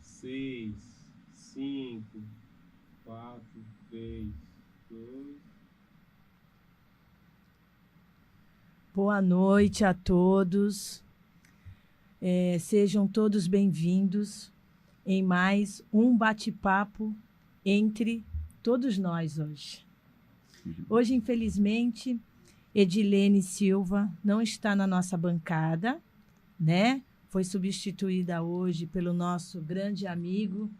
Seis, cinco, quatro, três, dois. Boa noite a todos. Sejam todos bem-vindos em mais um bate-papo entre todos nós hoje. Hoje, infelizmente, Edilene Silva não está na nossa bancada, né? Foi substituída hoje pelo nosso grande amigo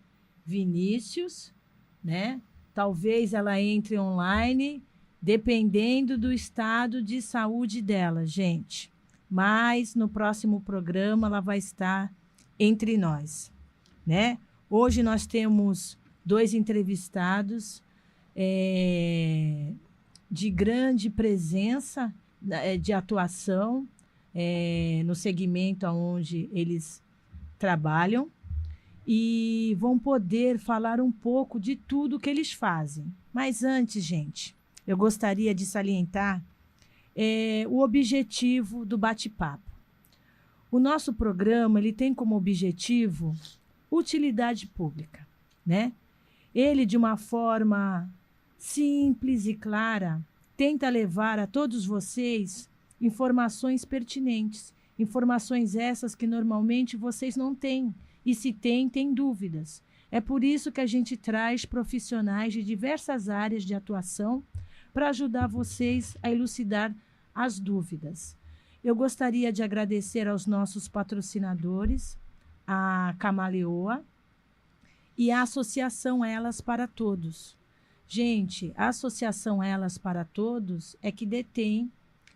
Vinícius, né? Talvez ela entre online, dependendo do estado de saúde dela, gente. Mas no próximo programa ela vai estar entre nós, né? Hoje nós temos 2 entrevistados de grande presença de atuação no segmento onde eles trabalham e vão poder falar um pouco de tudo que eles fazem. Mas antes, gente, eu gostaria de salientar o objetivo do bate-papo. O nosso programa ele tem como objetivo utilidade pública, né? Ele, de uma forma simples e clara, tenta levar a todos vocês informações pertinentes, informações essas que normalmente vocês não têm, e se têm dúvidas. É por isso que a gente traz profissionais de diversas áreas de atuação para ajudar vocês a elucidar as dúvidas. Eu gostaria de agradecer aos nossos patrocinadores, a Camaleoa e a Associação Elas para Todos. Gente, a Associação Elas para Todos é que detém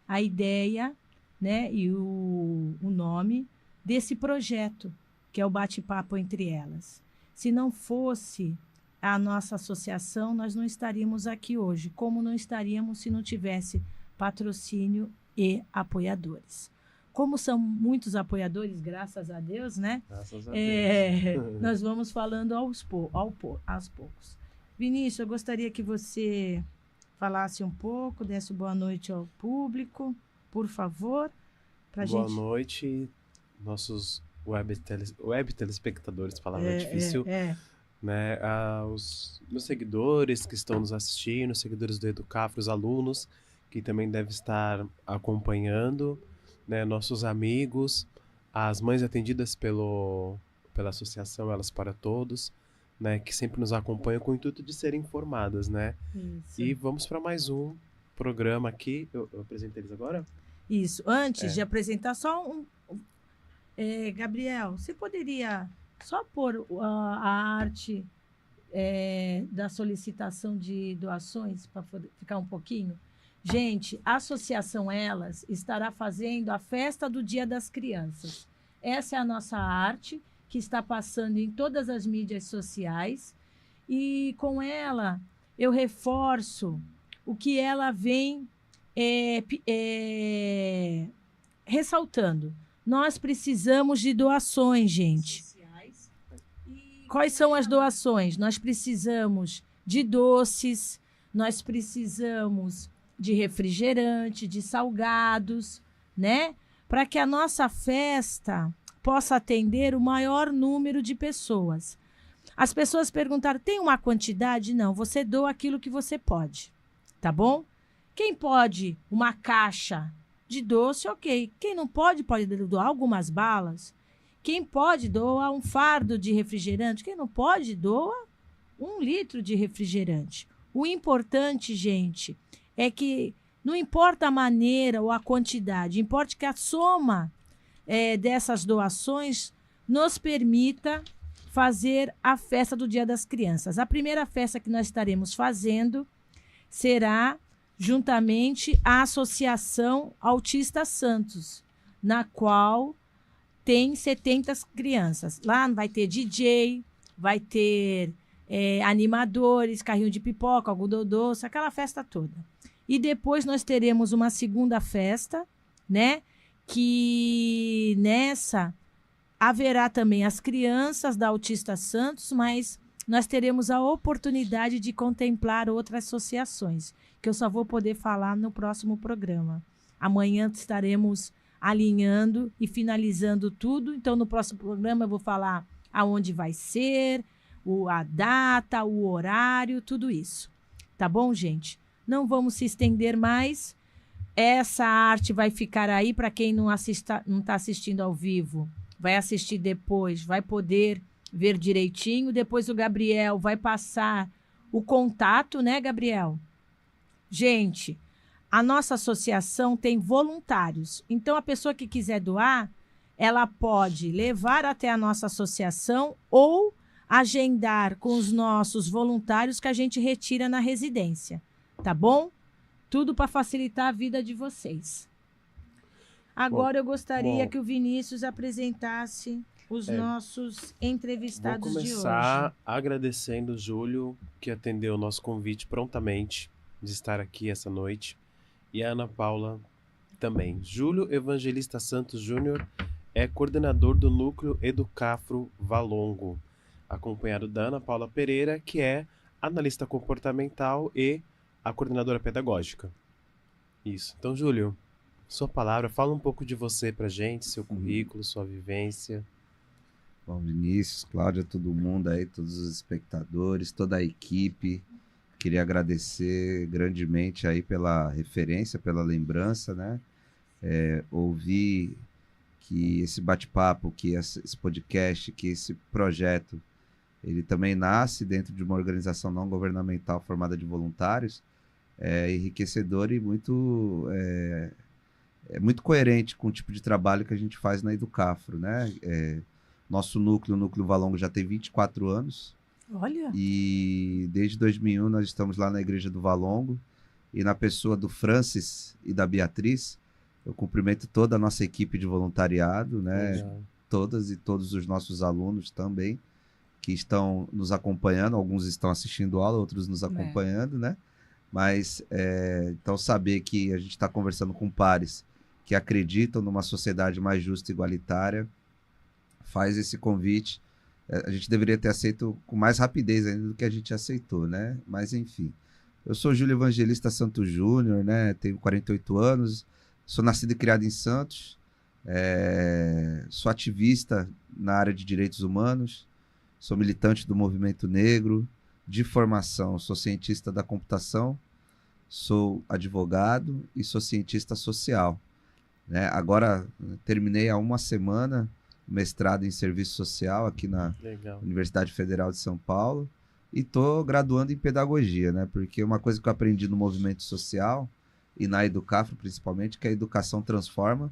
a ideia, né, e o nome desse projeto, que é o Bate-Papo Entre Elas. Se não fosse a nossa associação, nós não estaríamos aqui hoje, como não estaríamos se não tivesse patrocínio e apoiadores. Como são muitos apoiadores, graças a Deus, né? Graças a Deus. Nós vamos falando aos poucos. Vinícius, eu gostaria que você falasse um pouco, desse boa noite ao público, por favor. Boa noite, nossos web telespectadores, palavra difícil. Né? Os meus seguidores que estão nos assistindo, os seguidores do Educafro, os alunos que também devem estar acompanhando, né? Nossos amigos, as mães atendidas pela Associação Elas para Todos, né, que sempre nos acompanham com o intuito de serem informadas, né? Isso. E vamos para mais um programa aqui. Eu apresento eles agora? Isso. Antes de apresentar, só Gabriel, você poderia só pôr a arte da solicitação de doações para ficar um pouquinho? Gente, a Associação Elas estará fazendo a festa do Dia das Crianças. Essa é a nossa arte, que está passando em todas as mídias sociais, e com ela eu reforço o que ela vem ressaltando. Nós precisamos de doações, gente. Quais são as doações? Nós precisamos de doces, nós precisamos de refrigerante, de salgados, né? Para que a nossa festa possa atender o maior número de pessoas. As pessoas perguntaram, tem uma quantidade? Não, você doa aquilo que você pode, tá bom? Quem pode uma caixa de doce, ok. Quem não pode doar algumas balas. Quem pode doar um fardo de refrigerante. Quem não pode, doa 1 litro de refrigerante. O importante, gente, é que não importa a maneira ou a quantidade, importa que a soma dessas doações nos permita fazer a festa do Dia das Crianças. A primeira festa que nós estaremos fazendo será juntamente à Associação Autista Santos, na qual tem 70 crianças. Lá vai ter DJ, vai ter animadores, carrinho de pipoca, algodão doce, aquela festa toda. E depois nós teremos uma segunda festa, né? Que nessa haverá também as crianças da Autista Santos, mas nós teremos a oportunidade de contemplar outras associações, que eu só vou poder falar no próximo programa. Amanhã estaremos alinhando e finalizando tudo, então no próximo programa eu vou falar aonde vai ser, a data, o horário, tudo isso. Tá bom, gente? Não vamos se estender mais. Essa arte vai ficar aí para quem não está assistindo ao vivo. Vai assistir depois, vai poder ver direitinho. Depois o Gabriel vai passar o contato, né, Gabriel? Gente, a nossa associação tem voluntários. Então, a pessoa que quiser doar, ela pode levar até a nossa associação ou agendar com os nossos voluntários que a gente retira na residência. Tá bom? Tudo para facilitar a vida de vocês. Agora eu gostaria que o Vinícius apresentasse os nossos entrevistados de hoje. Vou começar agradecendo o Júlio, que atendeu o nosso convite prontamente de estar aqui essa noite, e a Ana Paula também. Júlio Evangelista Santos Júnior é coordenador do Núcleo Educafro Valongo, acompanhado da Ana Paula Pereira, que é analista comportamental e a coordenadora pedagógica. Isso. Então, Júlio, sua palavra, fala um pouco de você pra gente, seu currículo, sua vivência. Bom, Vinícius, Cláudia, todo mundo aí, todos os espectadores, toda a equipe. Queria agradecer grandemente aí pela referência, pela lembrança, né? Ouvir que esse bate-papo, que esse podcast, que esse projeto, ele também nasce dentro de uma organização não governamental formada de voluntários, é enriquecedor e muito coerente com o tipo de trabalho que a gente faz na Educafro, né? Nosso núcleo, o Núcleo Valongo, já tem 24 anos. Olha! E desde 2001 nós estamos lá na Igreja do Valongo, e na pessoa do Francis e da Beatriz, eu cumprimento toda a nossa equipe de voluntariado, né? Todas e todos os nossos alunos também, que estão nos acompanhando, alguns estão assistindo aula, outros nos acompanhando, né? Mas, então, saber que a gente está conversando com pares que acreditam numa sociedade mais justa e igualitária, faz esse convite. A gente deveria ter aceito com mais rapidez ainda do que a gente aceitou, né? Mas, enfim. Eu sou Júlio Evangelista Santos Júnior, né? Tenho 48 anos, sou nascido e criado em Santos, sou ativista na área de direitos humanos, sou militante do movimento negro, de formação, sou cientista da computação, sou advogado e sou cientista social, né? Agora terminei há uma semana o mestrado em serviço social aqui na Universidade Federal de São Paulo e estou graduando em pedagogia, né? Porque uma coisa que eu aprendi no movimento social e na Educafro principalmente, que a educação transforma,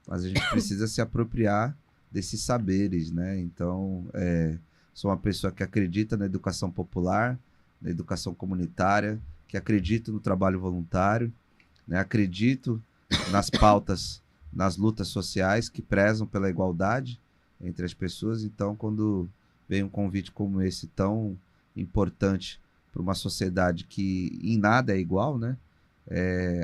mas a gente precisa se apropriar desses saberes, né? Então, sou uma pessoa que acredita na educação popular, na educação comunitária, que acredito no trabalho voluntário, né? Acredito nas pautas, nas lutas sociais que prezam pela igualdade entre as pessoas. Então, quando vem um convite como esse tão importante para uma sociedade que em nada é igual, né?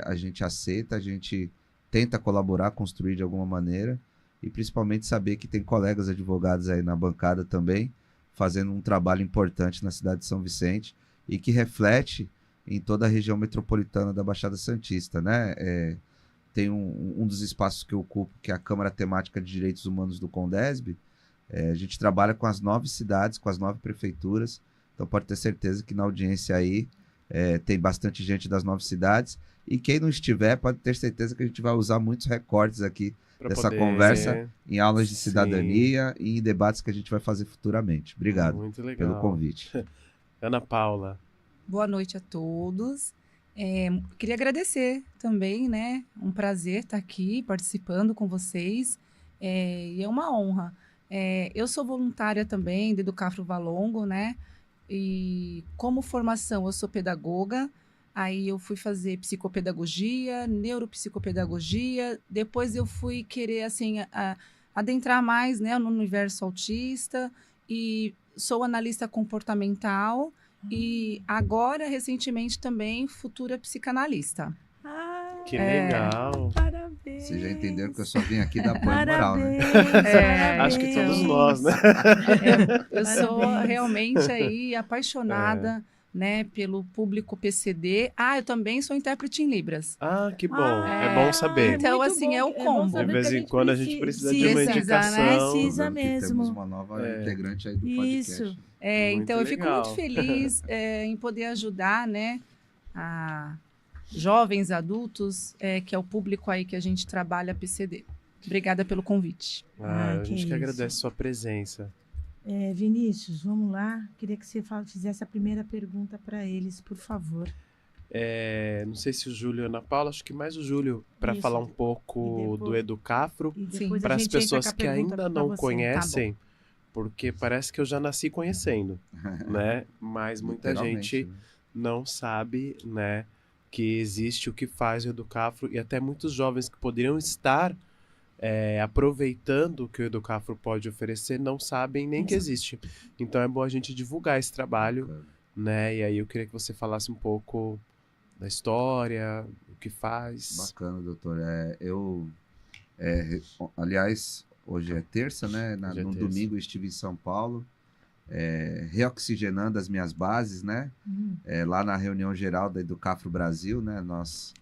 A gente aceita, a gente tenta colaborar, construir de alguma maneira, e principalmente saber que tem colegas advogados aí na bancada também, fazendo um trabalho importante na cidade de São Vicente e que reflete em toda a região metropolitana da Baixada Santista, né? tem um dos espaços que eu ocupo, que é a Câmara Temática de Direitos Humanos do Condesb. A gente trabalha com as 9 cidades, com as 9 prefeituras, então pode ter certeza que na audiência aí tem bastante gente das 9 cidades, e quem não estiver pode ter certeza que a gente vai usar muitos recortes aqui dessa conversa em aulas de cidadania e em debates que a gente vai fazer futuramente. Obrigado pelo convite. Ana Paula. Boa noite a todos. Queria agradecer também, né? Um prazer estar aqui participando com vocês, e é uma honra. Eu sou voluntária também do Educafro Valongo, né? E como formação eu sou pedagoga, aí eu fui fazer psicopedagogia, neuropsicopedagogia, depois eu fui querer assim adentrar mais, né, no universo autista, e sou analista comportamental e agora recentemente também futura psicanalista. Que legal! Parabéns! Você já entendeu que eu só vim aqui dar apoio moral, né? Acho que todos nós, né? Eu sou realmente aí apaixonada, né, pelo público PCD. Eu também sou intérprete em Libras. Que bom. É bom saber. Então, assim, é o combo. De vez em quando a gente precisa de uma indicação. Né? Precisa mesmo. Temos uma nova integrante aí do podcast. Isso. Então, eu fico muito feliz em poder ajudar, né, a jovens, adultos, que é o público aí que a gente trabalha PCD. Obrigada pelo convite. A gente que agradece a sua presença. Vinícius, vamos lá. Queria que você fizesse a primeira pergunta para eles, por favor. Não sei se o Júlio e a Ana Paula, acho que mais o Júlio, para falar um pouco do Educafro, para as pessoas que ainda não conhecem, porque parece que eu já nasci conhecendo, né? Mas muita gente não sabe, né, que existe o que faz o Educafro, e até muitos jovens que poderiam estar aproveitando o que o Educafro pode oferecer não sabem nem que existe. Então é bom a gente divulgar esse trabalho, né? E aí eu queria que você falasse um pouco da história, o que faz. Bacana, doutor. Aliás, hoje é terça, né? No domingo eu estive em São Paulo, reoxigenando as minhas bases, né? Lá na reunião geral da Educafro Brasil, né? Nós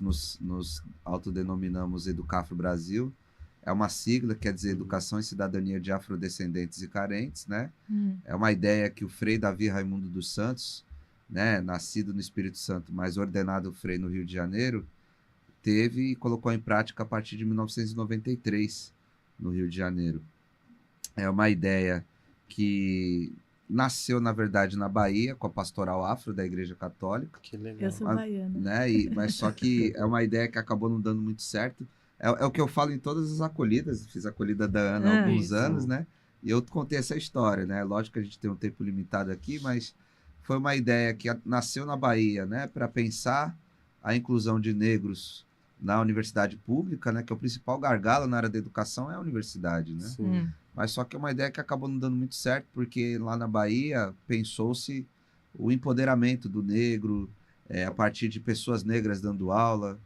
nos autodenominamos Educafro Brasil. É uma sigla, quer dizer Educação e Cidadania de Afrodescendentes e Carentes, né? É uma ideia que o Frei Davi Raimundo dos Santos, né, nascido no Espírito Santo, mas ordenado Frei no Rio de Janeiro, teve e colocou em prática a partir de 1993, no Rio de Janeiro. É uma ideia que nasceu, na verdade, na Bahia, com a Pastoral Afro da Igreja Católica. Que legal. Eu sou baiana. Né? Mas só que é uma ideia que acabou não dando muito certo. É o que eu falo em todas as acolhidas. Fiz a acolhida da Ana há alguns anos, né? E eu contei essa história, né? Lógico que a gente tem um tempo limitado aqui, mas foi uma ideia que nasceu na Bahia, né? Para pensar a inclusão de negros na universidade pública, né? Que é o principal gargalo na área da educação é a universidade, né? Sim. Mas só que é uma ideia que acabou não dando muito certo, porque lá na Bahia pensou-se o empoderamento do negro, a partir de pessoas negras dando aula,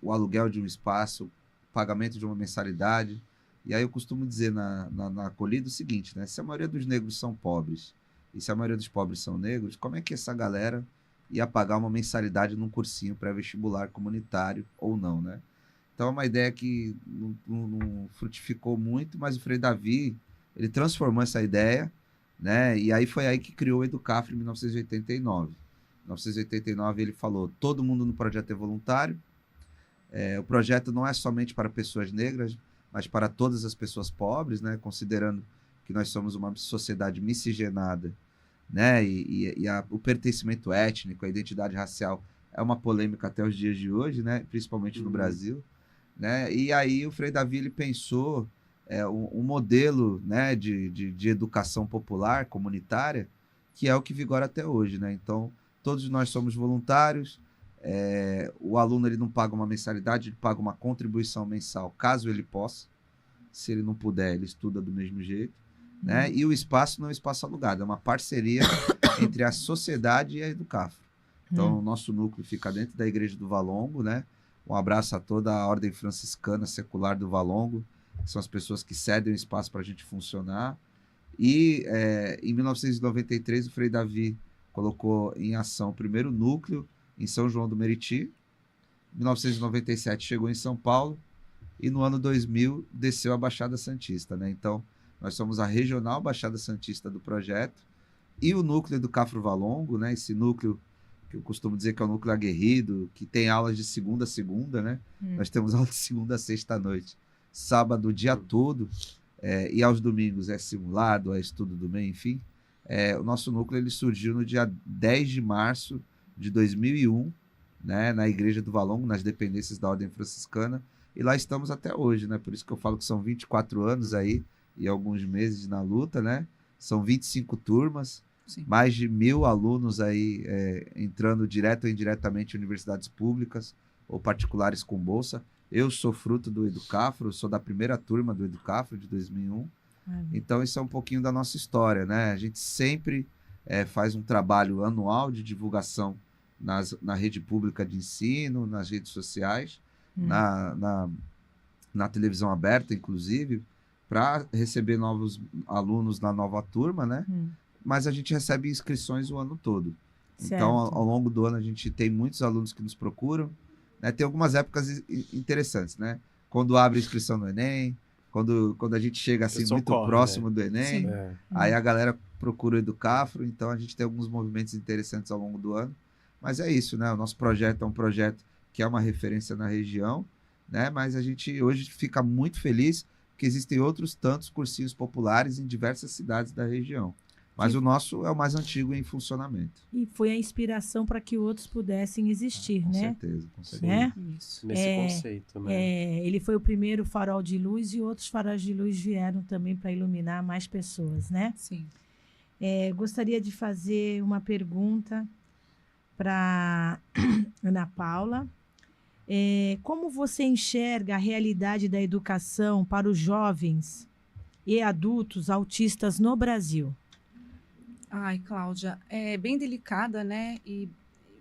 o aluguel de um espaço, o pagamento de uma mensalidade. E aí eu costumo dizer na acolhida o seguinte, né? Se a maioria dos negros são pobres, e se a maioria dos pobres são negros, como é que essa galera ia pagar uma mensalidade num cursinho pré-vestibular comunitário ou não, né? Então é uma ideia que não frutificou muito, mas o Frei Davi, ele transformou essa ideia, né? E aí foi aí que criou o Educafro em 1989. Em 1989 ele falou, todo mundo no projeto é voluntário, o projeto não é somente para pessoas negras, mas para todas as pessoas pobres, né? Considerando que nós somos uma sociedade miscigenada, né? O pertencimento étnico, a identidade racial é uma polêmica até os dias de hoje, né? Principalmente no Brasil. Né? E aí o Frei Davi ele pensou um modelo, né, de educação popular, comunitária, que é o que vigora até hoje. Né? Então, todos nós somos voluntários, o aluno ele não paga uma mensalidade, ele paga uma contribuição mensal, caso ele possa. Se ele não puder, ele estuda do mesmo jeito. Né? E o espaço não é um espaço alugado, é uma parceria entre a sociedade e a Educafro. Então, o nosso núcleo fica dentro da Igreja do Valongo, né? Um abraço a toda a Ordem Franciscana Secular do Valongo, que são as pessoas que cedem o espaço para a gente funcionar. E em 1993 o Frei Davi colocou em ação o primeiro núcleo em São João do Meriti, 1997 chegou em São Paulo e no ano 2000 desceu a Baixada Santista, né? Então, nós somos a regional Baixada Santista do projeto e o núcleo do Cafro Valongo, né? Esse núcleo que eu costumo dizer que é o núcleo aguerrido, que tem aulas de segunda a segunda, né? Nós temos aula de segunda a sexta à noite, sábado o dia todo, e aos domingos é simulado, é estudo do meio, enfim. O nosso núcleo ele surgiu no dia 10 de março de 2001, né? Na Igreja do Valongo, nas dependências da Ordem Franciscana, e lá estamos até hoje, né? Por isso que eu falo que são 24 anos aí e alguns meses na luta, né? São 25 turmas, sim, mais de 1.000 alunos aí entrando direto ou indiretamente em universidades públicas ou particulares com bolsa. Eu sou fruto do Educafro, sou da primeira turma do Educafro de 2001. Então isso é um pouquinho da nossa história, né? A gente sempre faz um trabalho anual de divulgação na rede pública de ensino, nas redes sociais, na televisão aberta, inclusive, para receber novos alunos na nova turma, né? Mas a gente recebe inscrições o ano todo. Certo. Então, ao longo do ano, a gente tem muitos alunos que nos procuram, né? Tem algumas épocas interessantes, né? Quando abre inscrição no Enem, quando a gente chega assim muito próximo, né, do Enem, aí a galera procura o Educafro, então a gente tem alguns movimentos interessantes ao longo do ano. Mas é isso, né? O nosso projeto é um projeto que é uma referência na região, né? Mas a gente hoje fica muito feliz que existem outros tantos cursinhos populares em diversas cidades da região. Mas o nosso é o mais antigo em funcionamento. E foi a inspiração para que outros pudessem existir, com né? Com certeza. Né? Isso. Nesse conceito, né? Ele foi o primeiro farol de luz e outros faróis de luz vieram também para iluminar mais pessoas, né? Sim. Gostaria de fazer uma pergunta para Ana Paula. Como você enxerga a realidade da educação para os jovens e adultos autistas no Brasil? Ai, Cláudia, é bem delicada, né? E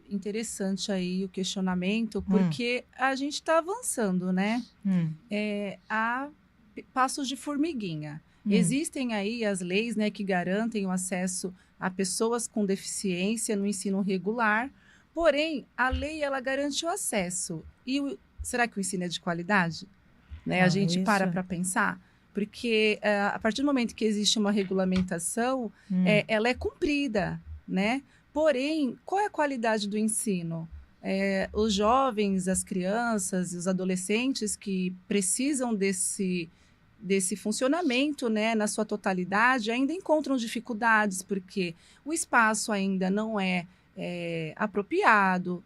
interessante aí o questionamento, porque a gente está avançando, né? A passos de formiguinha. Existem aí as leis, né, que garantem o acesso a pessoas com deficiência no ensino regular, porém, a lei, ela garante o acesso. Será que o ensino é de qualidade? Né? A gente para pensar. Porque a partir do momento que existe uma regulamentação, ela é cumprida, né? Porém, qual é a qualidade do ensino? Os jovens, as crianças e os adolescentes que precisam desse funcionamento, né, na sua totalidade, ainda encontram dificuldades, porque o espaço ainda não é apropriado,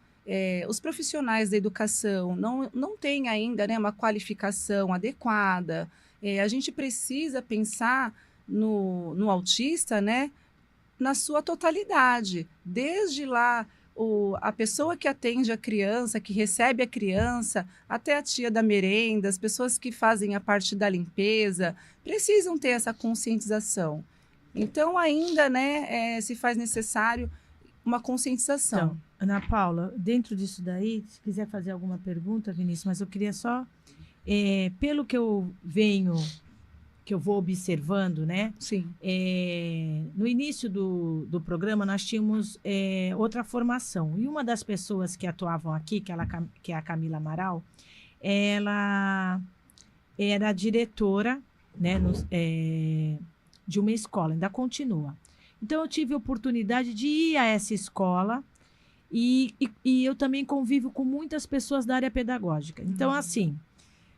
os profissionais da educação não têm ainda, né, uma qualificação adequada. A gente precisa pensar no autista, né, na sua totalidade, desde lá a pessoa que atende a criança, que recebe a criança, até a tia da merenda, as pessoas que fazem a parte da limpeza, precisam ter essa conscientização. Então, ainda, né, se faz necessário uma conscientização. Então, Ana Paula, dentro disso daí, se quiser fazer alguma pergunta, Vinícius, mas eu queria só, pelo que eu vou observando, né? Sim. No início do programa, nós tínhamos outra formação. E uma das pessoas que atuavam aqui, que é a Camila Amaral, ela era diretora, né, de uma escola, ainda continua. Então, eu tive a oportunidade de ir a essa escola e eu também convivo com muitas pessoas da área pedagógica. Então, assim,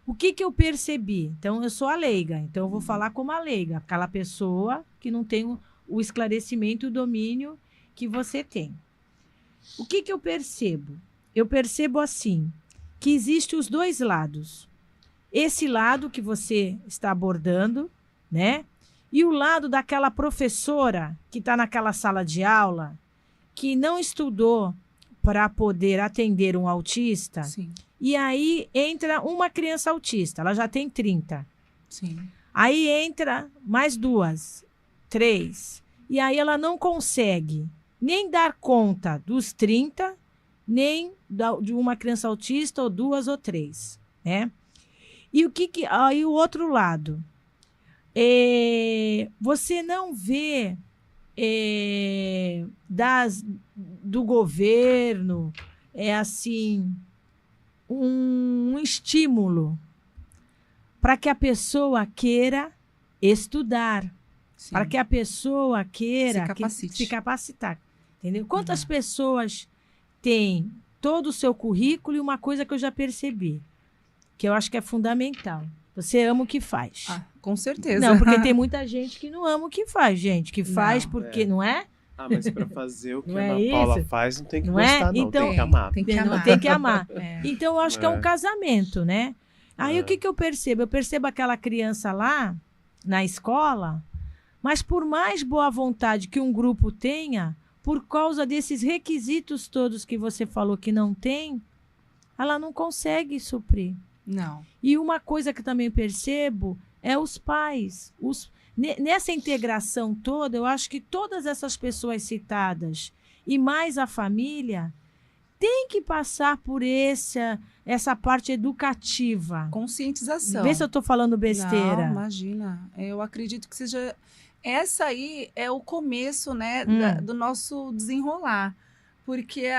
o que eu percebi? Então, eu sou a leiga, então eu vou falar como a leiga, aquela pessoa que não tem o esclarecimento e o domínio que você tem. O que eu percebo? Eu percebo assim, que existem os dois lados. Esse lado que você está abordando, né? E o lado daquela professora que está naquela sala de aula, que não estudou para poder atender um autista. Sim. E aí entra uma criança autista, ela já tem 30. Sim. Aí entra mais 2, 3. E aí ela não consegue nem dar conta dos 30, nem de uma criança autista, ou 2 ou 3, né? E aí o outro lado, você não vê do governo, assim, um estímulo para que a pessoa queira estudar, para que a pessoa queira se capacitar. Entendeu? Quantas pessoas têm todo o seu currículo e uma coisa que eu já percebi, que eu acho que é fundamental. Você ama o que faz. Com certeza. Não, porque tem muita gente que não ama o que faz, gente. Que faz porque, não é? Mas para fazer o que a Ana Paula faz, não tem que gostar, não. Então, tem que amar. Tem que amar. Então, eu acho que é um casamento, né? Aí, o que eu percebo? Eu percebo aquela criança lá, na escola, mas por mais boa vontade que um grupo tenha, por causa desses requisitos todos que você falou que não tem, ela não consegue suprir. Não. E uma coisa que também percebo é os pais. Nessa integração toda, eu acho que todas essas pessoas citadas e mais a família tem que passar por essa parte educativa. Conscientização. Vê se eu estou falando besteira. Não, imagina. Eu acredito que seja... Essa aí é o começo, né, do nosso desenrolar. Porque,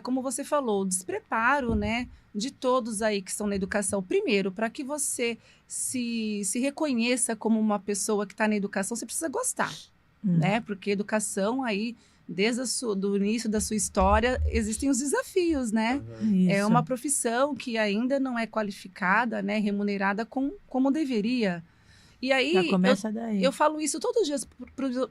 como você falou, o despreparo, né, de todos aí que estão na educação. Primeiro, para que você se reconheça como uma pessoa que está na educação, você precisa gostar, né? Porque educação aí, desde do início da sua história, existem os desafios, né? É uma profissão que ainda não é qualificada, né, remunerada como deveria. E aí, já começa daí. Eu falo isso todos os dias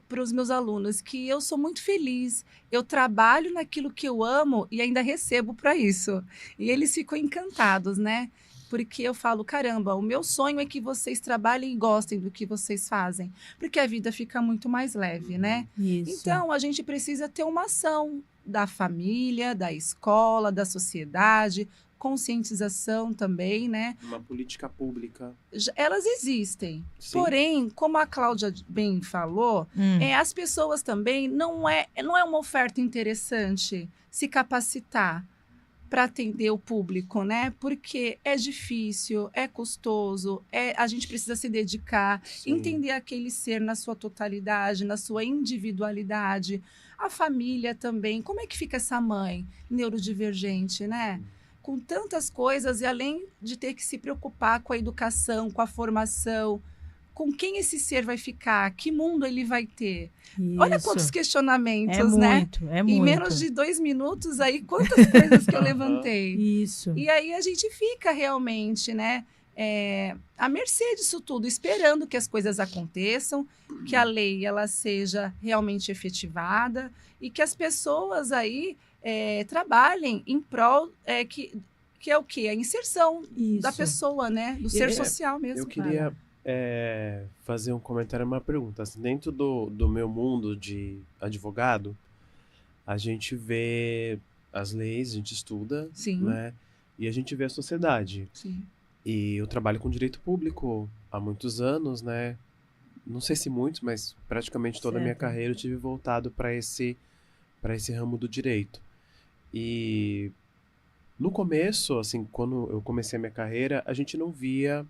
para os meus alunos, que eu sou muito feliz, eu trabalho naquilo que eu amo e ainda recebo para isso. E eles ficam encantados, né? Porque eu falo, caramba, o meu sonho é que vocês trabalhem e gostem do que vocês fazem, porque a vida fica muito mais leve, né? Isso. Então, a gente precisa ter uma ação da família, da escola, da sociedade, conscientização também, né? Uma política pública. Elas existem. Sim. Porém, como a Cláudia bem falou, as pessoas também não é uma oferta interessante se capacitar para atender o público, né? Porque é difícil, é custoso, a gente precisa se dedicar, entender aquele ser na sua totalidade, na sua individualidade. A família também. Como é que fica essa mãe neurodivergente, né? Com tantas coisas, e além de ter que se preocupar com a educação, com a formação, com quem esse ser vai ficar, que mundo ele vai ter. Isso. Olha quantos questionamentos, né? É muito. Em menos de 2 minutos, aí, quantas coisas que eu levantei. Isso. E aí a gente fica realmente, né, à mercê disso tudo, esperando que as coisas aconteçam, que a lei ela seja realmente efetivada e que as pessoas aí trabalhem em prol que é o quê? A inserção da pessoa, né? Do ser social mesmo. Eu queria fazer um comentário, uma pergunta. Assim, dentro do meu mundo de advogado, a gente vê as leis, a gente estuda, né? E a gente vê a sociedade. Sim. E eu trabalho com direito público há muitos anos, né? Não sei se muitos, mas praticamente toda a minha carreira eu tive voltado para esse ramo do direito. E no começo, assim, quando eu comecei a minha carreira, a gente não via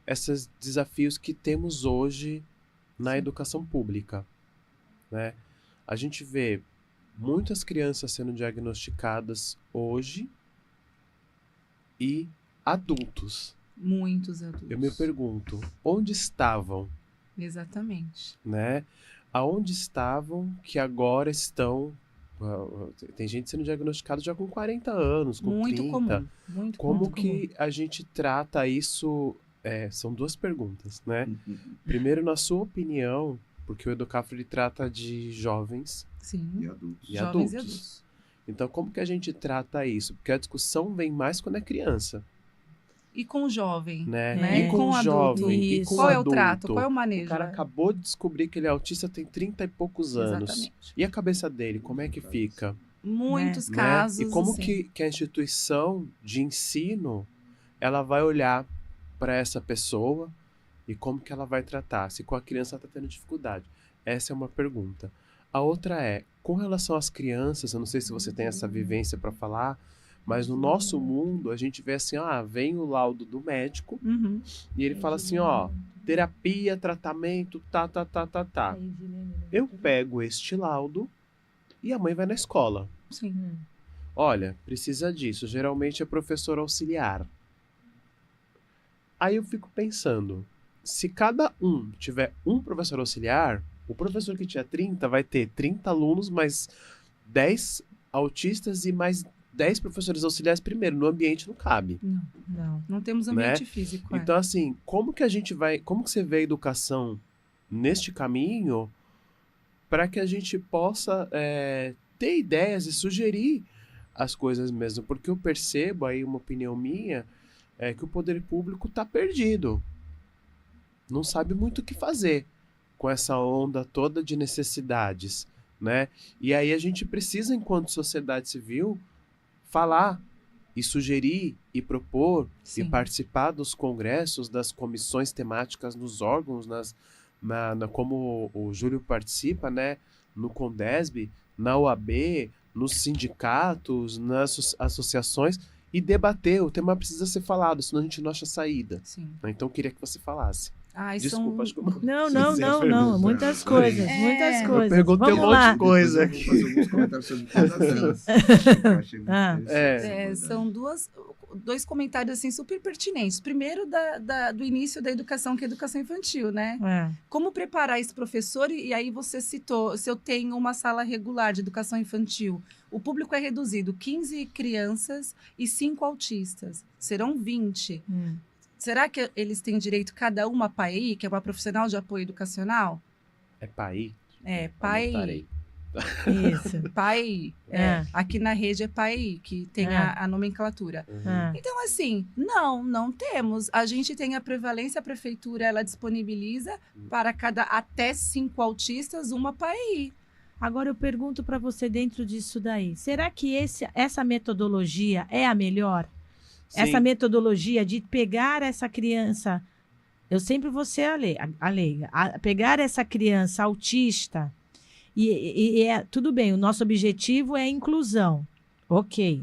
esses desafios que temos hoje na educação pública, né? A gente vê muitas crianças sendo diagnosticadas hoje e adultos. Muitos adultos. Eu me pergunto, onde estavam? Exatamente. Né? Aonde estavam que agora estão... Tem gente sendo diagnosticada já com 40 anos, com muito 30. Comum. Muito Como que a gente trata isso? São duas perguntas, né? Primeiro, na sua opinião, porque o Educafro ele trata de jovens e adultos. E adultos. Então, como que a gente trata isso? Porque a discussão vem mais quando é criança. E com o jovem, né? E com o jovem, e com qual o é adulto. O trato? Qual é o manejo? O cara acabou de descobrir que ele é autista, tem 30 e poucos anos. Exatamente. E a cabeça dele, como é que fica? Muitos casos. E como assim. que a instituição de ensino, ela vai olhar para essa pessoa e como que ela vai tratar? Se com a criança ela está tendo dificuldade. Essa é uma pergunta. A outra é, com relação às crianças, eu não sei se você tem essa vivência para falar, mas no nosso mundo, a gente vê assim, vem o laudo do médico e ele fala assim, terapia, tratamento, tá. Eu pego este laudo e a mãe vai na escola. Sim. olha, precisa disso. Geralmente é professor auxiliar. Aí eu fico pensando, se cada um tiver um professor auxiliar, o professor que tinha 30 vai ter 30 alunos, mais 10 autistas e mais 10 professores auxiliares primeiro. No ambiente não cabe. Não temos ambiente físico. Então, assim, como que você vê a educação neste caminho para que a gente possa ter ideias e sugerir as coisas mesmo? Porque eu percebo aí, uma opinião minha, que o poder público está perdido. Não sabe muito o que fazer com essa onda toda de necessidades, né? E aí a gente precisa, enquanto sociedade civil, falar e sugerir e propor e participar dos congressos, das comissões temáticas nos órgãos, como o Júlio participa, né? No Condesb, na OAB, nos sindicatos, nas associações, e debater. O tema precisa ser falado, senão a gente não acha saída. Sim. Então eu queria que você falasse. Desculpa, acho que eu não. Muitas coisas. Eu perguntei um monte de coisa aqui. Fazer alguns comentários sobre todas elas. São dois comentários assim super pertinentes. Primeiro, do início da educação, que é a educação infantil, né? Como preparar esse professor? E aí você citou, se eu tenho uma sala regular de educação infantil, o público é reduzido, 15 crianças e 5 autistas. Serão 20. Será que eles têm direito, cada uma, a PAI, que é uma profissional de apoio educacional? É PAI? PAI. Isso. PAI. Aqui na rede é PAI, que tem a nomenclatura. Então, assim, não temos. A gente tem a prevalência, a prefeitura, ela disponibiliza para até 5 autistas, uma PAI. Agora eu pergunto para você, dentro disso daí, será que essa metodologia é a melhor? Sim. Essa metodologia de pegar essa criança, eu sempre vou ser a leiga, pegar essa criança autista, tudo bem, o nosso objetivo é a inclusão, ok.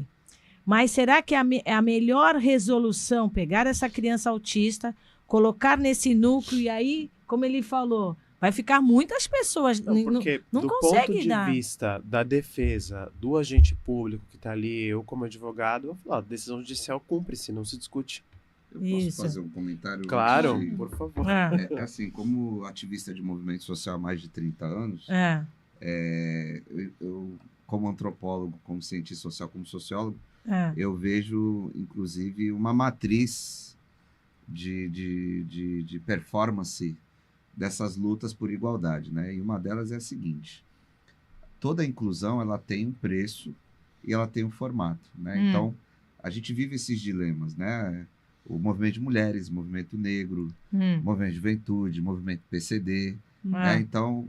Mas será que é a melhor resolução pegar essa criança autista, colocar nesse núcleo e aí, como ele falou, vai ficar muitas pessoas, porque não do consegue ponto de vista da defesa do agente público que está ali, eu como advogado, eu falo, a decisão judicial cumpre-se, não se discute. Eu posso fazer um comentário? Claro, por favor. É assim, como ativista de movimento social há mais de 30 anos, eu como antropólogo, como cientista social, como sociólogo, eu vejo, inclusive, uma matriz de performance dessas lutas por igualdade, né? E uma delas é a seguinte: toda inclusão ela tem um preço e ela tem um formato, né? Então a gente vive esses dilemas, né? O movimento de mulheres, o movimento negro, o movimento de juventude, o movimento PCD, né? Então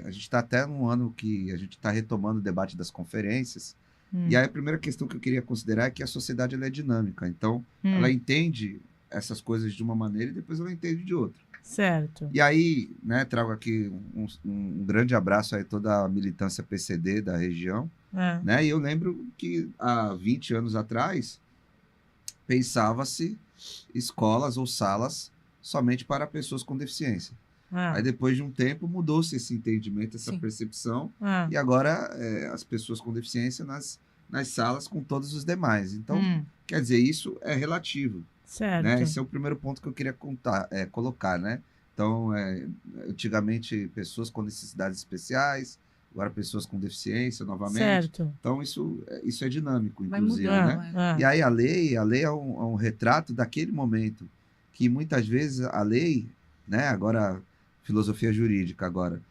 a gente está até num ano que a gente está retomando o debate das conferências. E aí a primeira questão que eu queria considerar é que a sociedade ela é dinâmica, então ela entende essas coisas de uma maneira e depois ela entende de outra. Certo. E aí, né, trago aqui um grande abraço a toda a militância PCD da região, né? E eu lembro que há 20 anos atrás pensava-se escolas ou salas somente para pessoas com deficiência. Aí depois de um tempo mudou-se esse entendimento, essa percepção, e agora as pessoas com deficiência nas salas com todos os demais. Então, quer dizer, isso é relativo. Certo. Né? Esse é o primeiro ponto que eu queria colocar, né? Então, antigamente, pessoas com necessidades especiais, agora pessoas com deficiência, novamente. Certo. Então, isso é dinâmico, vai inclusive, mudando, né? E aí a lei é um retrato daquele momento, que muitas vezes a lei, né? Agora, filosofia jurídica agora,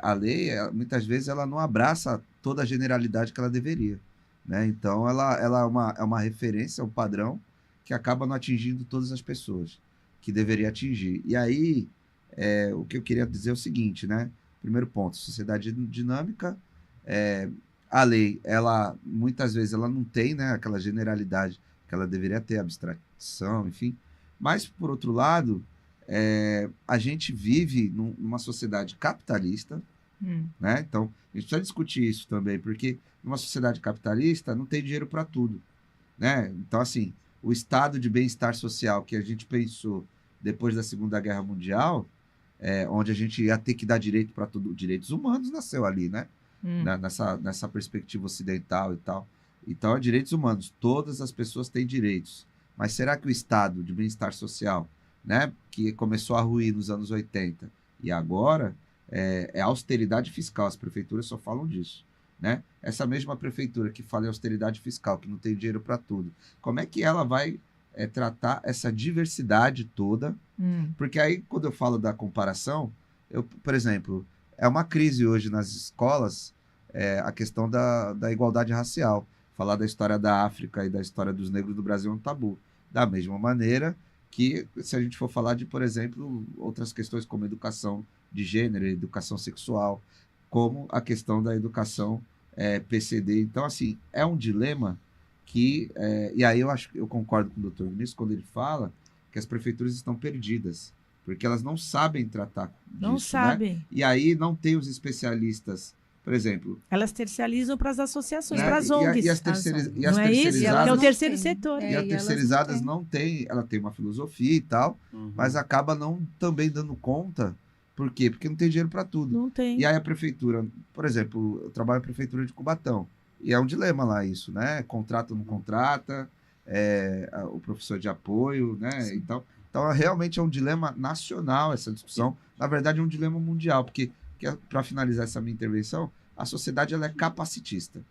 a lei, muitas vezes, ela não abraça toda a generalidade que ela deveria, né? Então, ela é uma referência, um padrão, que acaba não atingindo todas as pessoas que deveria atingir. E aí, o que eu queria dizer é o seguinte, né? Primeiro ponto, sociedade dinâmica, a lei, ela muitas vezes ela não tem, né, aquela generalidade que ela deveria ter, abstração, enfim. Mas, por outro lado, a gente vive numa sociedade capitalista, né? Então, a gente precisa discutir isso também, porque numa sociedade capitalista não tem dinheiro para tudo, né? Então, assim, o estado de bem-estar social que a gente pensou depois da Segunda Guerra Mundial, onde a gente ia ter que dar direito para tudo, direitos humanos nasceu ali, né? Nessa perspectiva ocidental e tal. Então, direitos humanos, todas as pessoas têm direitos. Mas será que o Estado de bem-estar social, né, que começou a ruir nos anos 80 e agora é austeridade fiscal, as prefeituras só falam disso, né? Essa mesma prefeitura que fala em austeridade fiscal, que não tem dinheiro para tudo, como é que ela vai tratar essa diversidade toda? Porque aí, quando eu falo da comparação, por exemplo, é uma crise hoje nas escolas a questão da igualdade racial. Falar da história da África e da história dos negros do Brasil é um tabu. Da mesma maneira que, se a gente for falar de, por exemplo, outras questões como educação de gênero, educação sexual, como a questão da educação PCD. Então, assim, é um dilema que... e aí eu concordo com o doutor Vinícius quando ele fala que as prefeituras estão perdidas, porque elas não sabem tratar disso. Não sabem. Né? E aí não tem os especialistas. Por exemplo... Elas tercializam para as associações, né? para as ONGs. E as terceirizadas... Não é isso? Que é o terceiro setor. E as terceirizadas não têm... Ela tem uma filosofia e tal, mas acaba não também dando conta. Por quê? Porque não tem dinheiro para tudo. Não tem. E aí a prefeitura... Por exemplo, eu trabalho na prefeitura de Cubatão. E é um dilema lá isso, né? Contrata ou não contrata, o professor de apoio, né? Então, realmente é um dilema nacional essa discussão. Na verdade, é um dilema mundial, porque... para finalizar essa minha intervenção, a sociedade ela é capacitista,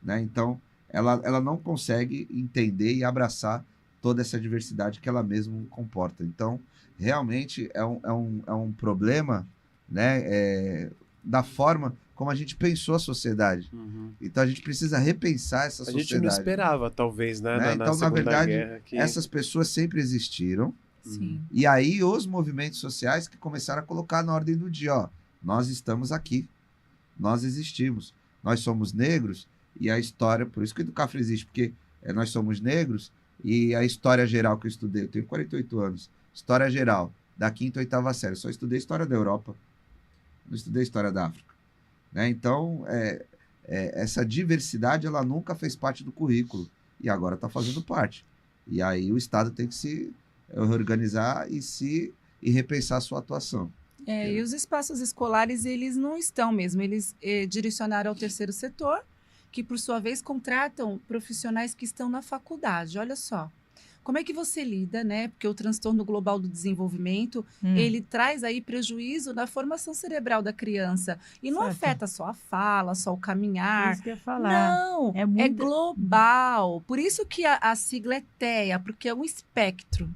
né? Então, ela não consegue entender e abraçar toda essa diversidade que ela mesma comporta. Então, realmente é um problema, né? Da forma como a gente pensou a sociedade. Então, a gente precisa repensar essa sociedade. A gente não esperava, talvez, né? Então, na verdade, Guerra, essas pessoas sempre existiram. Sim. E aí, os movimentos sociais que começaram a colocar na ordem do dia, ó, nós estamos aqui, nós existimos, nós somos negros e a história, por isso que o Educafro existe, porque nós somos negros e a história geral que eu estudei, eu tenho 48 anos, história geral, da 5ª ou 8ª série, só estudei história da Europa, não estudei história da África, né? Então, essa diversidade, ela nunca fez parte do currículo e agora está fazendo parte. E aí o Estado tem que se reorganizar e repensar a sua atuação. E os espaços escolares, eles não estão mesmo, eles direcionaram ao terceiro setor, que por sua vez contratam profissionais que estão na faculdade. Olha só, como é que você lida, né? Porque o transtorno global do desenvolvimento, ele traz aí prejuízo na formação cerebral da criança. E não afeta só a fala, só o caminhar. Isso que eu ia falar. Não, é global. Por isso que a sigla é TEA, porque é um espectro.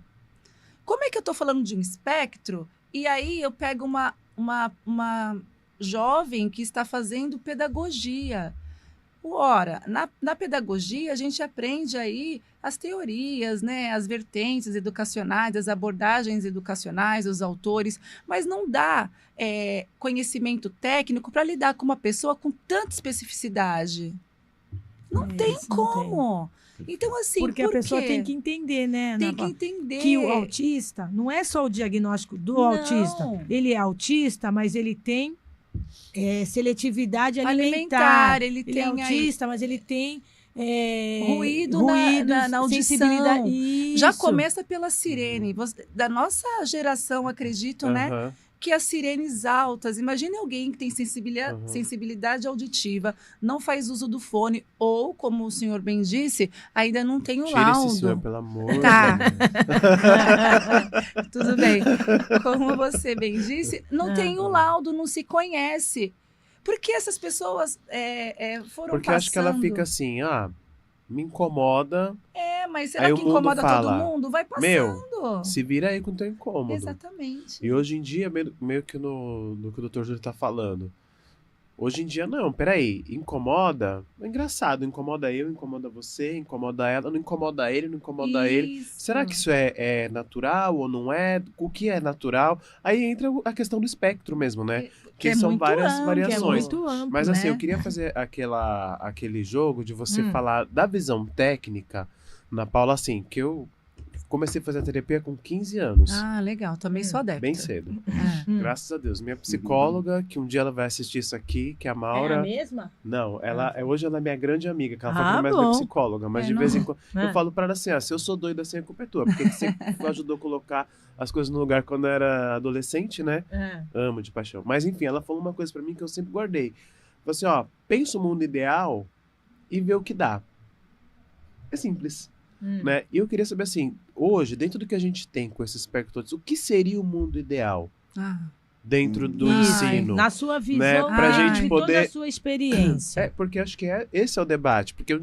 Como é que eu estou falando de um espectro? E aí eu pego uma jovem que está fazendo pedagogia. Ora, na pedagogia a gente aprende aí as teorias, né, as vertentes educacionais, as abordagens educacionais, os autores, mas não dá conhecimento técnico para lidar com uma pessoa com tanta especificidade. Não tem como. Então, assim, porque a pessoa tem que entender, né? Tem que entender. Que o autista não é só o diagnóstico do autista. Ele é autista, na ele tem seletividade alimentar. Ele tem é autista, mas ele tem ruído na audição. Já começa pela sirene. Da nossa geração, acredito, né? Que as sirenes altas, imagine alguém que tem sensibilidade auditiva, não faz uso do fone, ou, como o senhor bem disse, ainda não tem o laudo. Esse senhor, pelo amor. Tá. Tudo bem. Como você bem disse, não tem o laudo, não se conhece. Por que essas pessoas foram Porque passando? acho que ela fica assim, me incomoda. Mas será que incomoda todo mundo? Vai passando. Meu, se vira aí com o teu incômodo. Exatamente. E hoje em dia, meio que no que o Dr. Júlio tá falando, hoje em dia não, peraí, incomoda? É engraçado, incomoda eu, incomoda você, incomoda ela, não incomoda ele, não incomoda ele. Será que isso é natural ou não é? O que é natural? Aí entra a questão do espectro mesmo, né? Que são várias variações. É muito amplo, mas assim, né? eu queria fazer aquele jogo de você falar da visão técnica na Paula, assim, que eu comecei a fazer a terapia com 15 anos. Ah, legal. Também sou adepta. Bem cedo. Graças a Deus. Minha psicóloga, que um dia ela vai assistir isso aqui, que é a Maura... É a mesma? Não, hoje ela é minha grande amiga, que ela fala mais minha psicóloga, mas de vez em quando eu falo pra ela assim, se eu sou doida assim, a culpa é tua, porque você ajudou a colocar as coisas no lugar quando eu era adolescente, né? Amo de paixão. Mas enfim, ela falou uma coisa pra mim que eu sempre guardei. Falou assim, pensa o mundo ideal e vê o que dá. É simples. Né? E eu queria saber, assim, hoje, dentro do que a gente tem com esse espectro todos, o que seria o mundo ideal dentro do ensino? Na sua visão, né? Pra gente poder... toda a sua experiência. Porque acho que esse é o debate. Porque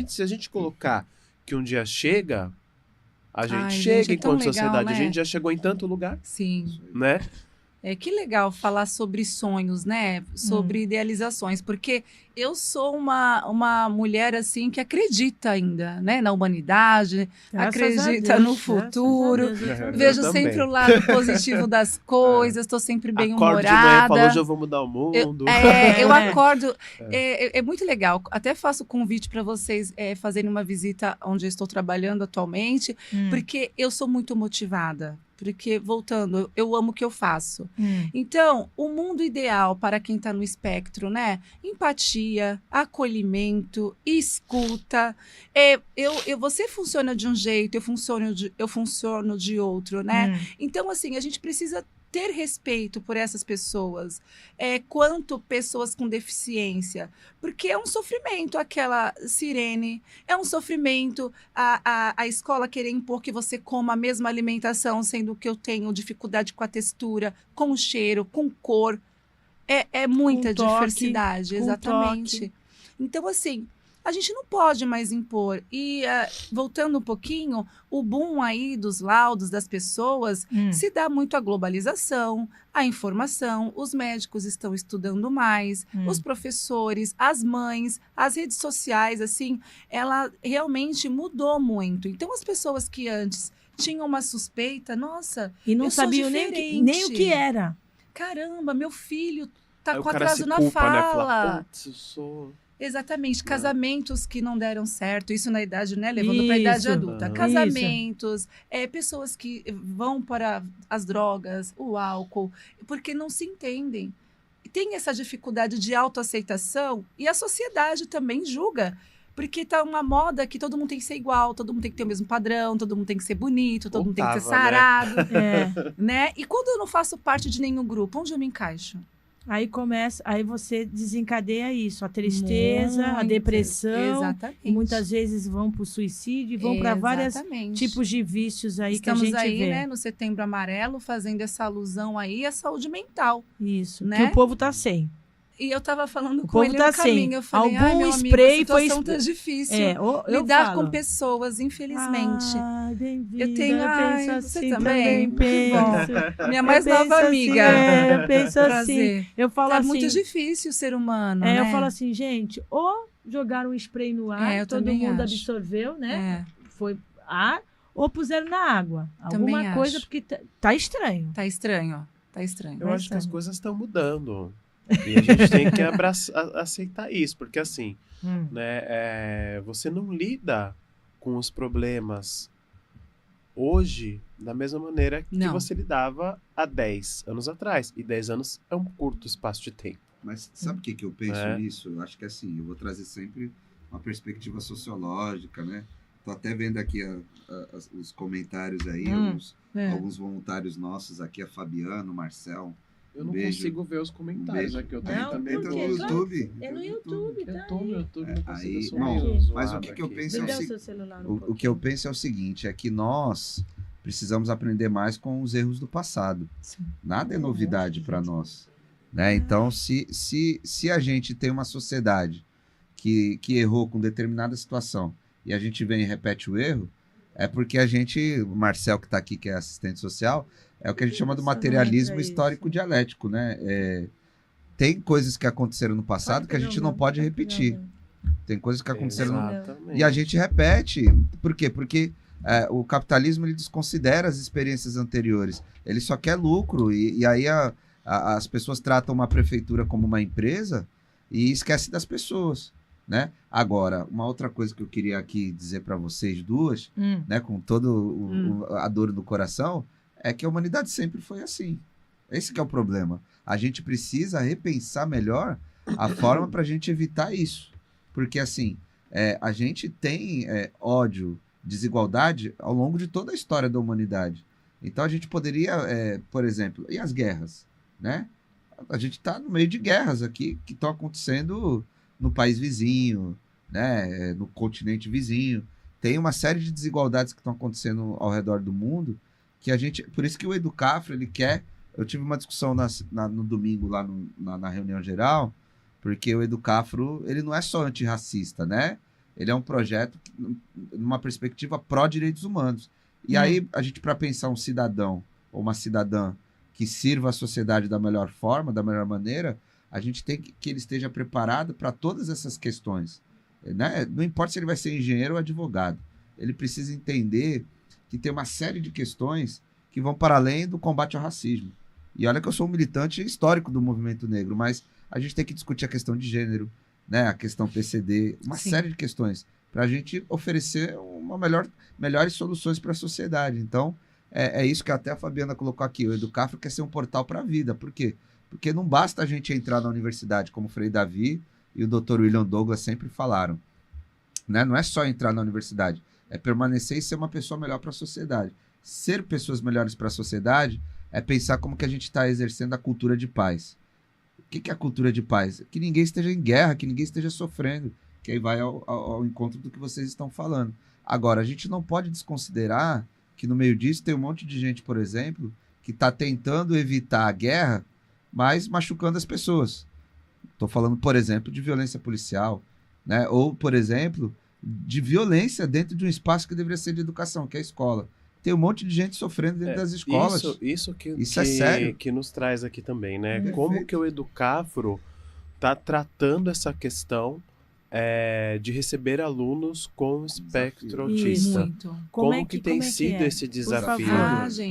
se a gente colocar que um dia chega, a gente chega enquanto sociedade. Né? A gente já chegou em tanto lugar. Sim. Né? Que legal falar sobre sonhos, né? Sobre idealizações, porque eu sou uma mulher assim que acredita ainda, né? Na humanidade, acredita no futuro. Vejo sempre o lado positivo das coisas, estou sempre bem humorada. De manhã, falo, hoje eu vou mudar o mundo. Eu acordo. É muito legal. Até faço convite para vocês fazerem uma visita onde eu estou trabalhando atualmente, porque eu sou muito motivada. Porque, voltando, eu amo o que eu faço. Então, o mundo ideal para quem está no espectro, né? Empatia, acolhimento, escuta. Você funciona de um jeito, eu funciono de outro, né? Então, assim, a gente precisa ter respeito por essas pessoas, quanto pessoas com deficiência, porque é um sofrimento aquela sirene, é um sofrimento a escola querer impor que você coma a mesma alimentação, sendo que eu tenho dificuldade com a textura, com o cheiro, com cor, é muita diversidade, exatamente. Então, assim, a gente não pode mais impor. E, voltando um pouquinho, o boom aí dos laudos das pessoas se dá muito à globalização, à informação, os médicos estão estudando mais, os professores, as mães, as redes sociais, assim, ela realmente mudou muito. Então, as pessoas que antes tinham uma suspeita, nossa, e não sabiam nem o que era. Caramba, meu filho tá com atraso na culpa, fala. Né? Fala, putz, eu sou... Exatamente, casamentos que não deram certo, isso na idade, né, levando para a idade adulta. Casamentos, pessoas que vão para as drogas, o álcool, porque não se entendem. Tem essa dificuldade de autoaceitação e a sociedade também julga. Porque tá uma moda que todo mundo tem que ser igual, todo mundo tem que ter o mesmo padrão, todo mundo tem que ser bonito, todo mundo tem que ser sarado. Né? E quando eu não faço parte de nenhum grupo, onde eu me encaixo? Aí você desencadeia isso, a tristeza, a depressão. Exatamente. Muitas vezes vão para o suicídio e vão para vários tipos de vícios aí que a gente aí, vê. Né, no Setembro Amarelo, fazendo essa alusão aí à saúde mental. Isso, né? que o povo tá sem. E eu tava falando com ele no caminho, eu falei, algum meu spray amigo, a situação tá difícil. Lidar com pessoas, infelizmente. Eu tenho, você também penso. Minha mais nova amiga. Eu penso assim. Eu falo assim, muito difícil ser humano, né? Eu falo assim, gente, ou jogaram um spray no ar, todo mundo absorveu, né? Foi ar, ou puseram na água. Alguma coisa, porque tá estranho. Tá estranho. Eu acho que as coisas estão mudando. E a gente tem que aceitar isso, porque assim, né, você não lida com os problemas hoje da mesma maneira que você lidava há 10 anos atrás. E 10 anos é um curto espaço de tempo. Mas sabe o que eu penso nisso? Eu acho que assim, eu vou trazer sempre uma perspectiva sociológica, né? Tô até vendo aqui os comentários aí, alguns voluntários nossos aqui, a Fabiana, o Marcel. Eu não consigo ver os comentários aqui. Eu também no YouTube. É no YouTube, tá? Eu tô no YouTube. Mas o que eu penso o que eu penso é o seguinte, é que nós precisamos aprender mais com os erros do passado. Sim. Nada é novidade para nós, né? Então, se a gente tem uma sociedade que errou com determinada situação e a gente vem e repete o erro, é porque o Marcel que está aqui, que é assistente social, é o que a gente chama do materialismo histórico dialético, né? Tem coisas que aconteceram no passado que a gente não pode repetir. Tem coisas que aconteceram e a gente repete. Por quê? Porque o capitalismo ele desconsidera as experiências anteriores. Ele só quer lucro e aí as pessoas tratam uma prefeitura como uma empresa e esquecem das pessoas, né? Agora, uma outra coisa que eu queria aqui dizer para vocês duas, né, com todo a dor do coração, é que a humanidade sempre foi assim. Esse que é o problema. A gente precisa repensar melhor a forma para a gente evitar isso. Porque, assim, a gente tem ódio, desigualdade ao longo de toda a história da humanidade. Então, a gente poderia, por exemplo, e as guerras, né? A gente está no meio de guerras aqui que estão acontecendo no país vizinho, né? No continente vizinho. tem uma série de desigualdades que estão acontecendo ao redor do mundo, que a gente... Por isso que o Educafro, ele quer... Eu tive uma discussão no domingo lá na reunião geral, porque o Educafro, ele não é só antirracista, né? Ele é um projeto numa perspectiva pró-direitos humanos. E aí, a gente, para pensar um cidadão ou uma cidadã que sirva a sociedade da melhor forma, da melhor maneira, a gente tem que ele esteja preparado para todas essas questões. Né? Não importa se ele vai ser engenheiro ou advogado. Ele precisa entender que tem uma série de questões que vão para além do combate ao racismo. E olha que eu sou um militante histórico do movimento negro, mas a gente tem que discutir a questão de gênero, né? A questão PCD, uma série de questões, para a gente oferecer melhores soluções para a sociedade. Então, é isso que até a Fabiana colocou aqui. O Educafro quer ser um portal para a vida. Por quê? Porque não basta a gente entrar na universidade, como o Frei Davi e o Dr. William Douglas sempre falaram. Né? Não é só entrar na universidade, é permanecer e ser uma pessoa melhor para a sociedade. Ser pessoas melhores para a sociedade é pensar como que a gente está exercendo a cultura de paz. O que é a cultura de paz? Que ninguém esteja em guerra, que ninguém esteja sofrendo, que aí vai ao encontro do que vocês estão falando. Agora, a gente não pode desconsiderar que no meio disso tem um monte de gente, por exemplo, que está tentando evitar a guerra, mas machucando as pessoas. Estou falando, por exemplo, de violência policial, né? Ou, por exemplo, de violência dentro de um espaço que deveria ser de educação, que é a escola. Tem um monte de gente sofrendo dentro das escolas. Isso é sério. Que nos traz aqui também, né? Como que o Educafro está tratando essa questão de receber alunos com espectro autista. Como que tem sido esse desafio?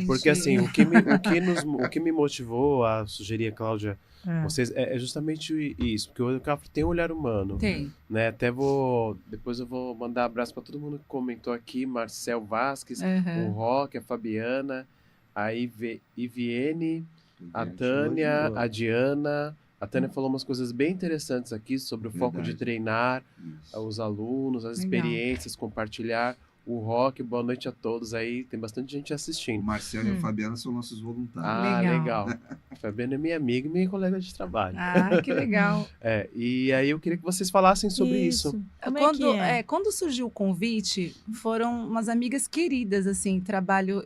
Porque assim, o que me motivou a sugerir, Cláudia, vocês, é justamente isso, porque o Educafro tem um olhar humano. Tem. Né? Depois eu vou mandar abraço para todo mundo que comentou aqui, Marcel Vasques, o Roque, a Fabiana, a Iviene, a Tânia, a Diana. A Tânia falou umas coisas bem interessantes aqui sobre o foco de treinar os alunos, as experiências, compartilhar. O Roque, boa noite a todos aí, tem bastante gente assistindo. O Marcelo e a Fabiana são nossos voluntários. Ah, legal. A Fabiana é minha amiga e minha colega de trabalho. Ah, que legal. E aí eu queria que vocês falassem sobre isso. Quando surgiu o convite, foram umas amigas queridas, assim,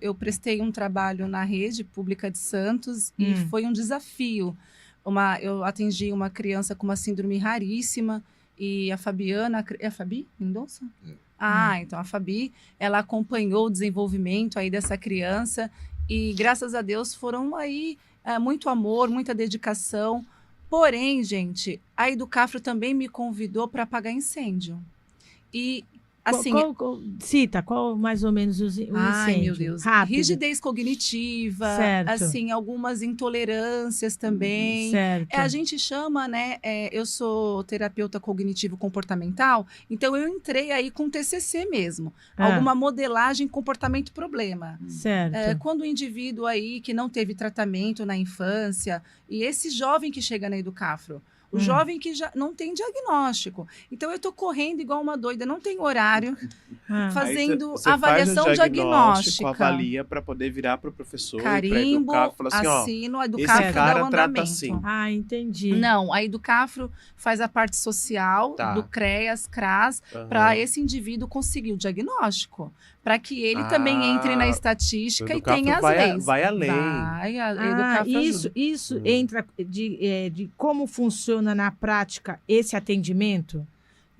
eu prestei um trabalho na rede pública de Santos e foi um desafio. Eu atendi uma criança com uma síndrome raríssima e a Fabiana... É a Fabi Mendonça? Então a Fabi, ela acompanhou o desenvolvimento aí dessa criança e graças a Deus foram aí muito amor, muita dedicação. Porém, gente, a Educafro também me convidou para apagar incêndio. E assim, qual mais ou menos o incêndio? Ai, meu Deus. Rápido. Rigidez cognitiva, assim, algumas intolerâncias também. Certo. A gente chama, né? Eu sou terapeuta cognitivo-comportamental, então eu entrei aí com TCC mesmo. Alguma modelagem comportamento-problema. Certo. Quando o indivíduo aí que não teve tratamento na infância, e esse jovem que chega na Educafro, o jovem que já não tem diagnóstico. Então, eu estou correndo igual uma doida, não tem horário, fazendo avaliação faz o diagnóstica. Avalia para poder virar para o professor, carimbo, para Educafro, falar assim, assino, a Educafro esse cara dá o trata assim. Entendi. Não, a Educafro faz a parte social do CREAS, CRAS, para esse indivíduo conseguir o diagnóstico. Para que ele também entre na estatística e tenha as leis. Vai além. Isso entra de como funciona na prática esse atendimento?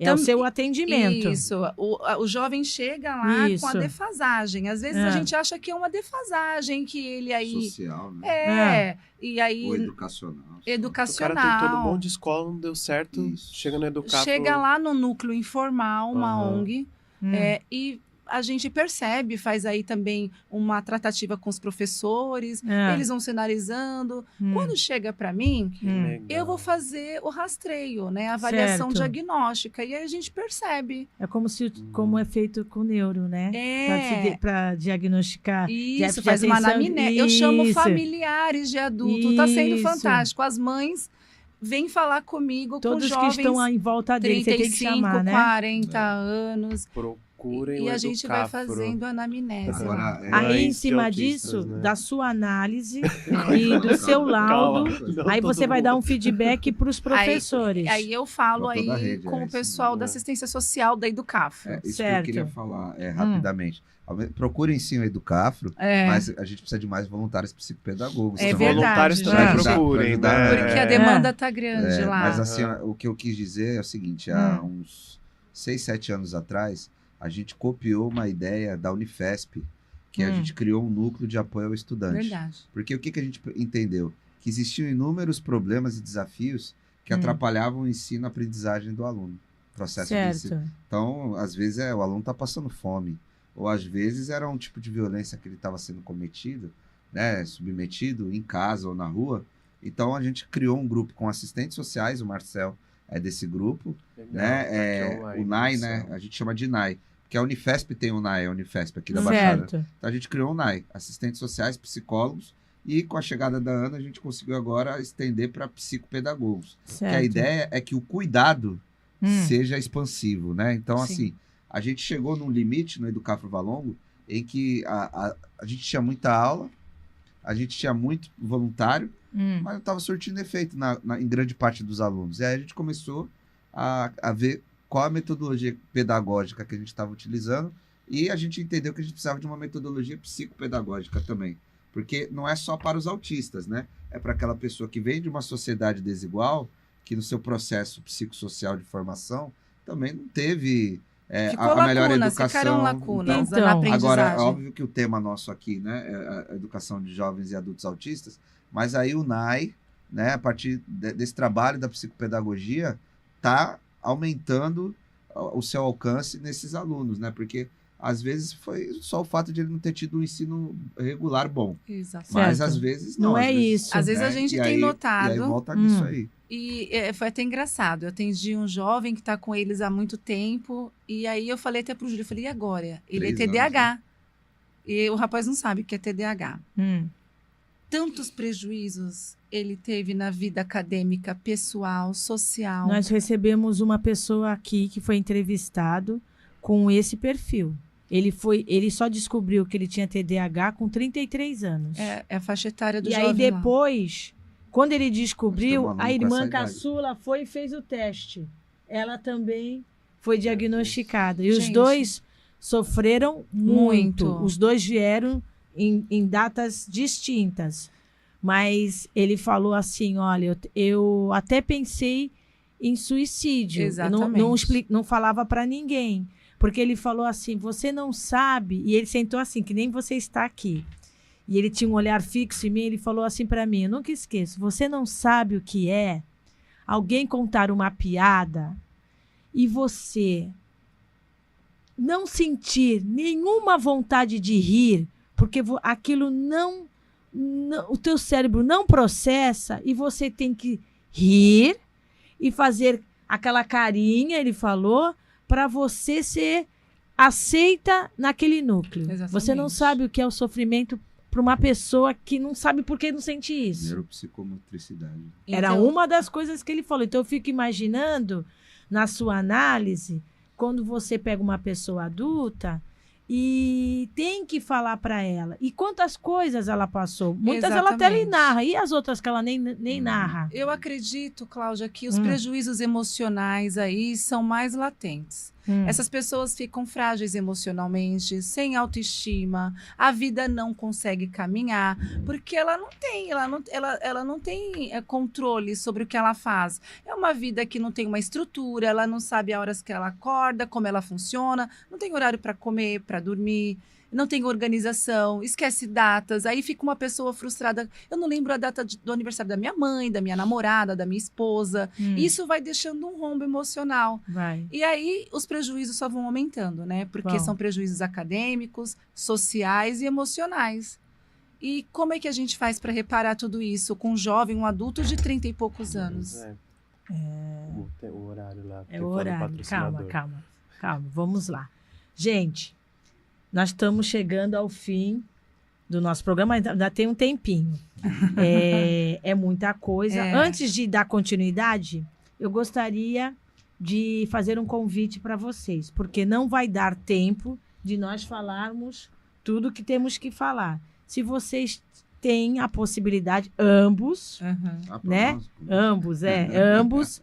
O seu atendimento. Isso. O jovem chega lá com a defasagem. Às vezes a gente acha que é uma defasagem, que ele aí... Social, né? E aí... Ou educacional. O cara tentou no monte de escola, não deu certo, chega no Educafro... Chega lá no núcleo informal, uma ONG, e... A gente percebe, faz aí também uma tratativa com os professores, eles vão sinalizando. Quando chega para mim, eu vou fazer o rastreio, né? A avaliação diagnóstica, e aí a gente percebe. É como é feito com o neuro, né? Para diagnosticar. Isso, faz uma anamnese. Eu chamo familiares de adulto, está sendo fantástico. As mães vêm falar comigo todos com jovens que estão em volta dele, 35, você tem que chamar, né? 40 anos. procurem e o a gente Educafro. vai fazendo a anamnese. Agora, Aí, em Mães de cima autistas, disso, né? da sua análise e do seu laudo, Calma, não aí todo você vai mundo. dar um feedback para os professores. Aí eu falo Pra toda a aí rede, com é o isso pessoal mesmo. da assistência social da Educafro. isso Certo. que eu queria falar rapidamente. Procurem sim o Educafro, mas a gente precisa de mais voluntários psicopedagogos. É também. verdade. Voluntários também Pra procurem, ajudar, né? Porque a demanda tá grande lá. Mas assim, o que eu quis dizer é o seguinte, há uns 6, 7 anos atrás, a gente copiou uma ideia da Unifesp, que a gente criou um núcleo de apoio ao estudante. Verdade. Porque o que a gente entendeu? Que existiam inúmeros problemas e desafios que atrapalhavam o ensino e a aprendizagem do aluno. Processo de ensino. Certo. Então, às vezes, o aluno está passando fome. Ou, às vezes, era um tipo de violência que ele estava sendo cometido, né, submetido em casa ou na rua. Então, a gente criou um grupo com assistentes sociais, o Marcel é desse grupo, Legal, né? online, O NAI, né? A gente chama de NAI. Porque a Unifesp tem o NAI, a Unifesp aqui da Baixada. Certo. Então, a gente criou o NAI, assistentes sociais, psicólogos, e com a chegada da Ana, a gente conseguiu agora estender para psicopedagogos. Certo. Que a ideia é que o cuidado seja expansivo, né? Então, assim, a gente chegou num limite no Educafro Valongo em que a gente tinha muita aula, a gente tinha muito voluntário, mas não estava surtindo efeito em grande parte dos alunos. E aí a gente começou a ver qual a metodologia pedagógica que a gente estava utilizando e a gente entendeu que a gente precisava de uma metodologia psicopedagógica também. Porque não é só para os autistas, né? É para aquela pessoa que vem de uma sociedade desigual, que no seu processo psicossocial de formação também não teve a melhor educação. Ficaram lacunas Então, na aprendizagem. Agora, é óbvio que o tema nosso aqui, né, é a educação de jovens e adultos autistas, mas aí o NAI, né, a partir desse trabalho da psicopedagogia, está aumentando o seu alcance nesses alunos, né? Porque às vezes foi só o fato de ele não ter tido um ensino regular bom. Exato. Mas Certo. às vezes Não não. é isso. Às vezes a gente tem notado. E aí volta nisso aí. E foi até engraçado. Eu atendi um jovem que está com eles há muito tempo. E aí eu falei até pro Júlio, eu falei, e agora? Ele 3 é TDAH. anos, né? E o rapaz não sabe o que é TDAH. Tantos prejuízos ele teve na vida acadêmica, pessoal, social. Nós recebemos uma pessoa aqui que foi entrevistado com esse perfil. Ele só descobriu que ele tinha TDAH com 33 anos. É a faixa etária do E jovem aí depois, quando ele descobriu, Acho que a tem um aluno com irmã essa idade. caçula foi e fez o teste. Ela também foi diagnosticada. E os Gente. dois sofreram muito. Muito. Os dois vieram em datas distintas. Mas ele falou assim, olha, eu até pensei em suicídio. Exatamente. Não falava para ninguém. Porque ele falou assim, você não sabe... E ele sentou assim, que nem você está aqui. E ele tinha um olhar fixo em mim, ele falou assim para mim, eu nunca esqueço, você não sabe o que é alguém contar uma piada e você não sentir nenhuma vontade de rir, porque aquilo não, o teu cérebro não processa e você tem que rir e fazer aquela carinha, ele falou, para você ser aceita naquele núcleo. Exatamente. Você não sabe o que é o sofrimento para uma pessoa que não sabe por que não sente isso. Neuropsicomotricidade. Era uma das coisas que ele falou. Então, eu fico imaginando, na sua análise, quando você pega uma pessoa adulta e tem que falar para ela. E quantas coisas ela passou. Muitas ela até lhe narra. E as outras que ela nem narra? Eu acredito, Cláudia, que os prejuízos emocionais aí são mais latentes. Essas pessoas ficam frágeis emocionalmente, sem autoestima, a vida não consegue caminhar, porque ela não tem controle sobre o que ela faz. É uma vida que não tem uma estrutura, ela não sabe a horas que ela acorda, como ela funciona, não tem horário para comer, para dormir, não tem organização, esquece datas, aí fica uma pessoa frustrada. Eu não lembro a data do aniversário da minha mãe, da minha namorada, da minha esposa. Isso vai deixando um rombo emocional. Vai. E aí os prejuízos só vão aumentando, né? Porque são prejuízos acadêmicos, sociais e emocionais. E como é que a gente faz para reparar tudo isso com um jovem, um adulto de 30 e poucos anos? O horário lá. É o horário. Calma. Vamos lá. Gente, nós estamos chegando ao fim do nosso programa, ainda tem um tempinho. É muita coisa. Antes de dar continuidade, eu gostaria de fazer um convite para vocês, porque não vai dar tempo de nós falarmos tudo que temos que falar. Se vocês têm a possibilidade, ambos, né? Ambos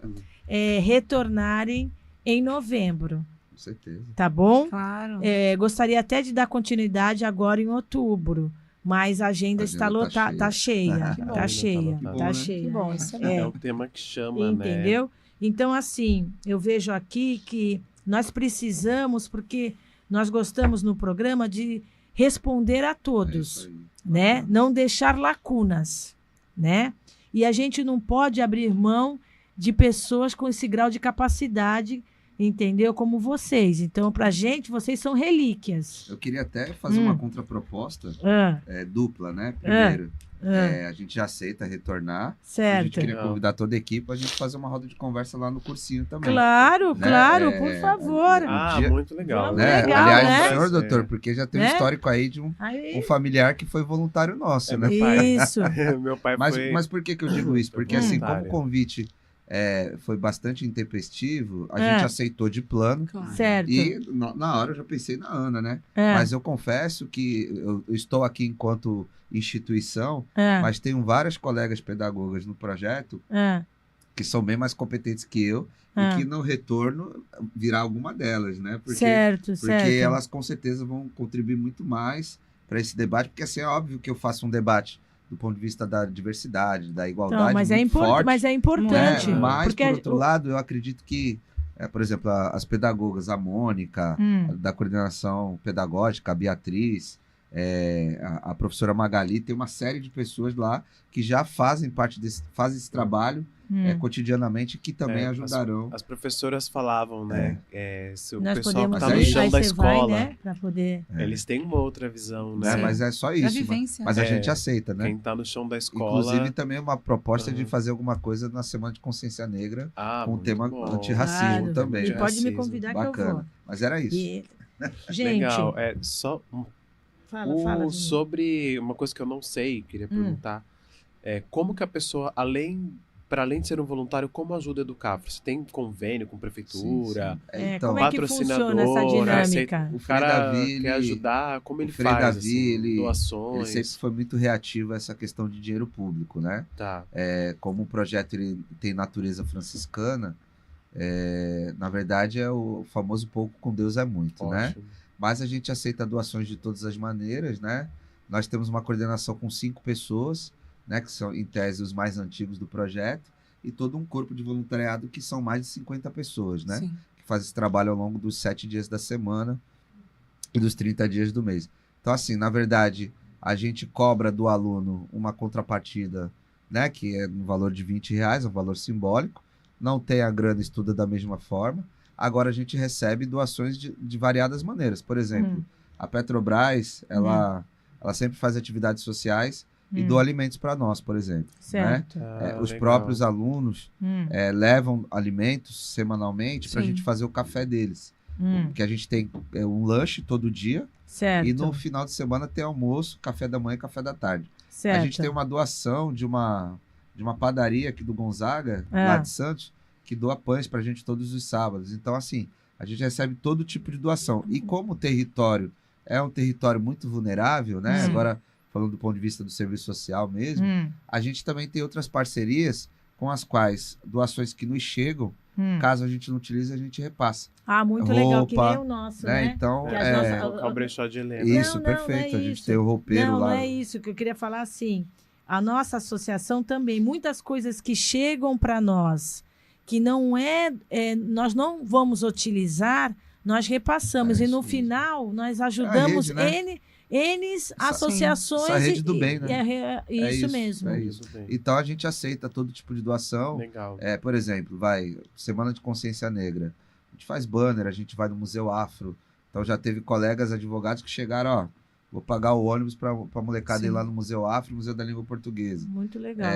retornarem em novembro. Com certeza. Tá bom? Claro. Gostaria até de dar continuidade agora em outubro, mas a agenda está lotada, tá cheia. Que bom. Tá cheia, Tá tá bom, cheia. Que bom, isso É o tema que chama, Entendeu? Então, assim, eu vejo aqui que nós precisamos, porque nós gostamos no programa de responder a todos, né? Não deixar lacunas, né? E a gente não pode abrir mão de pessoas com esse grau de capacidade, entendeu? Como vocês. Então, pra gente, vocês são relíquias. Eu queria até fazer uma contraproposta dupla, né? Primeiro, a gente já aceita retornar. Certo. A gente queria convidar toda a equipe pra gente fazer uma roda de conversa lá no cursinho também. Claro, né? claro, por favor. Muito legal. Né? Legal, Aliás, né? o senhor, doutor, porque já tem um histórico aí de um familiar que foi voluntário nosso, né? Isso. Meu pai Mas por que eu digo isso? Porque assim, como o convite foi bastante intempestivo, a gente aceitou de plano. Claro. Certo. E na hora eu já pensei na Ana, né? Mas eu confesso que eu estou aqui enquanto instituição, mas tenho várias colegas pedagogas no projeto que são bem mais competentes que eu e que no retorno virá alguma delas, né? Porque elas com certeza vão contribuir muito mais para esse debate, porque assim é óbvio que eu faço um debate do ponto de vista da diversidade, da igualdade, não, mas forte, mas é importante. Né? Mas, porque por outro lado, eu acredito que, por exemplo, as pedagogas, a Mônica, da coordenação pedagógica, a Beatriz, a professora Magali, tem uma série de pessoas lá que já fazem parte fazem esse trabalho cotidianamente, que também ajudarão. As professoras falavam, né? Se o nós pessoal que podemos está no chão da escola, né? Para poder... eles têm uma outra visão, né? Mas é só isso. Vivência, mas a gente aceita, né? Quem está no chão da escola... Inclusive, também uma proposta de fazer alguma coisa na Semana de Consciência Negra com o tema antirracismo também. E pode me convidar que eu vou. Mas era isso. Gente... Legal. Só fala, sobre uma coisa que eu não sei, queria perguntar. Como que a pessoa, para além de ser um voluntário, como ajuda a educar? Você tem convênio com prefeitura? Sim. Então, como é que funciona essa dinâmica? O cara quer ajudar, como ele faz? Doações? Ele sempre foi muito reativo a essa questão de dinheiro público, né? Tá. Como o projeto ele tem natureza franciscana, na verdade é o famoso pouco com Deus é muito, né? Mas a gente aceita doações de todas as maneiras, né? Nós temos uma coordenação com 5 pessoas, né, que são, em tese, os mais antigos do projeto, e todo um corpo de voluntariado que são mais de 50 pessoas, né? Sim. Que faz esse trabalho ao longo dos 7 dias da semana e dos 30 dias do mês. Então, assim, na verdade, a gente cobra do aluno uma contrapartida, né, que é no valor de R$20, um valor simbólico. Não tem a grana, estuda da mesma forma. Agora, a gente recebe doações de variadas maneiras. Por exemplo, a Petrobras, ela sempre faz atividades sociais e doa alimentos para nós, por exemplo. Certo. Né? Os próprios alunos levam alimentos semanalmente para a gente fazer o café deles. Porque a gente tem um lanche todo dia. Certo. E no final de semana tem almoço, café da manhã e café da tarde. Certo. A gente tem uma doação de uma padaria aqui do Gonzaga, lá de Santos, que doa pães para a gente todos os sábados. Então, assim, a gente recebe todo tipo de doação. E como o território é um território muito vulnerável, né? Agora, falando do ponto de vista do serviço social mesmo, a gente também tem outras parcerias com as quais doações que nos chegam, caso a gente não utilize, a gente repassa. Muito legal, que nem o nosso, né? Então, o brechó de Helena. Isso, perfeito. A gente tem o roupeiro lá. Não é isso que eu queria falar, assim. A nossa associação também, muitas coisas que chegam para nós, que não nós não vamos utilizar, nós repassamos. E no final, nós ajudamos rede, né? N associações. Essa rede do bem, né? Isso mesmo. É isso. Então a gente aceita todo tipo de doação. Legal. Por exemplo, Semana de Consciência Negra. A gente faz banner, a gente vai no Museu Afro. Então já teve colegas advogados que chegaram, vou pagar o ônibus para a molecada ir lá no Museu Afro, Museu da Língua Portuguesa. Muito legal.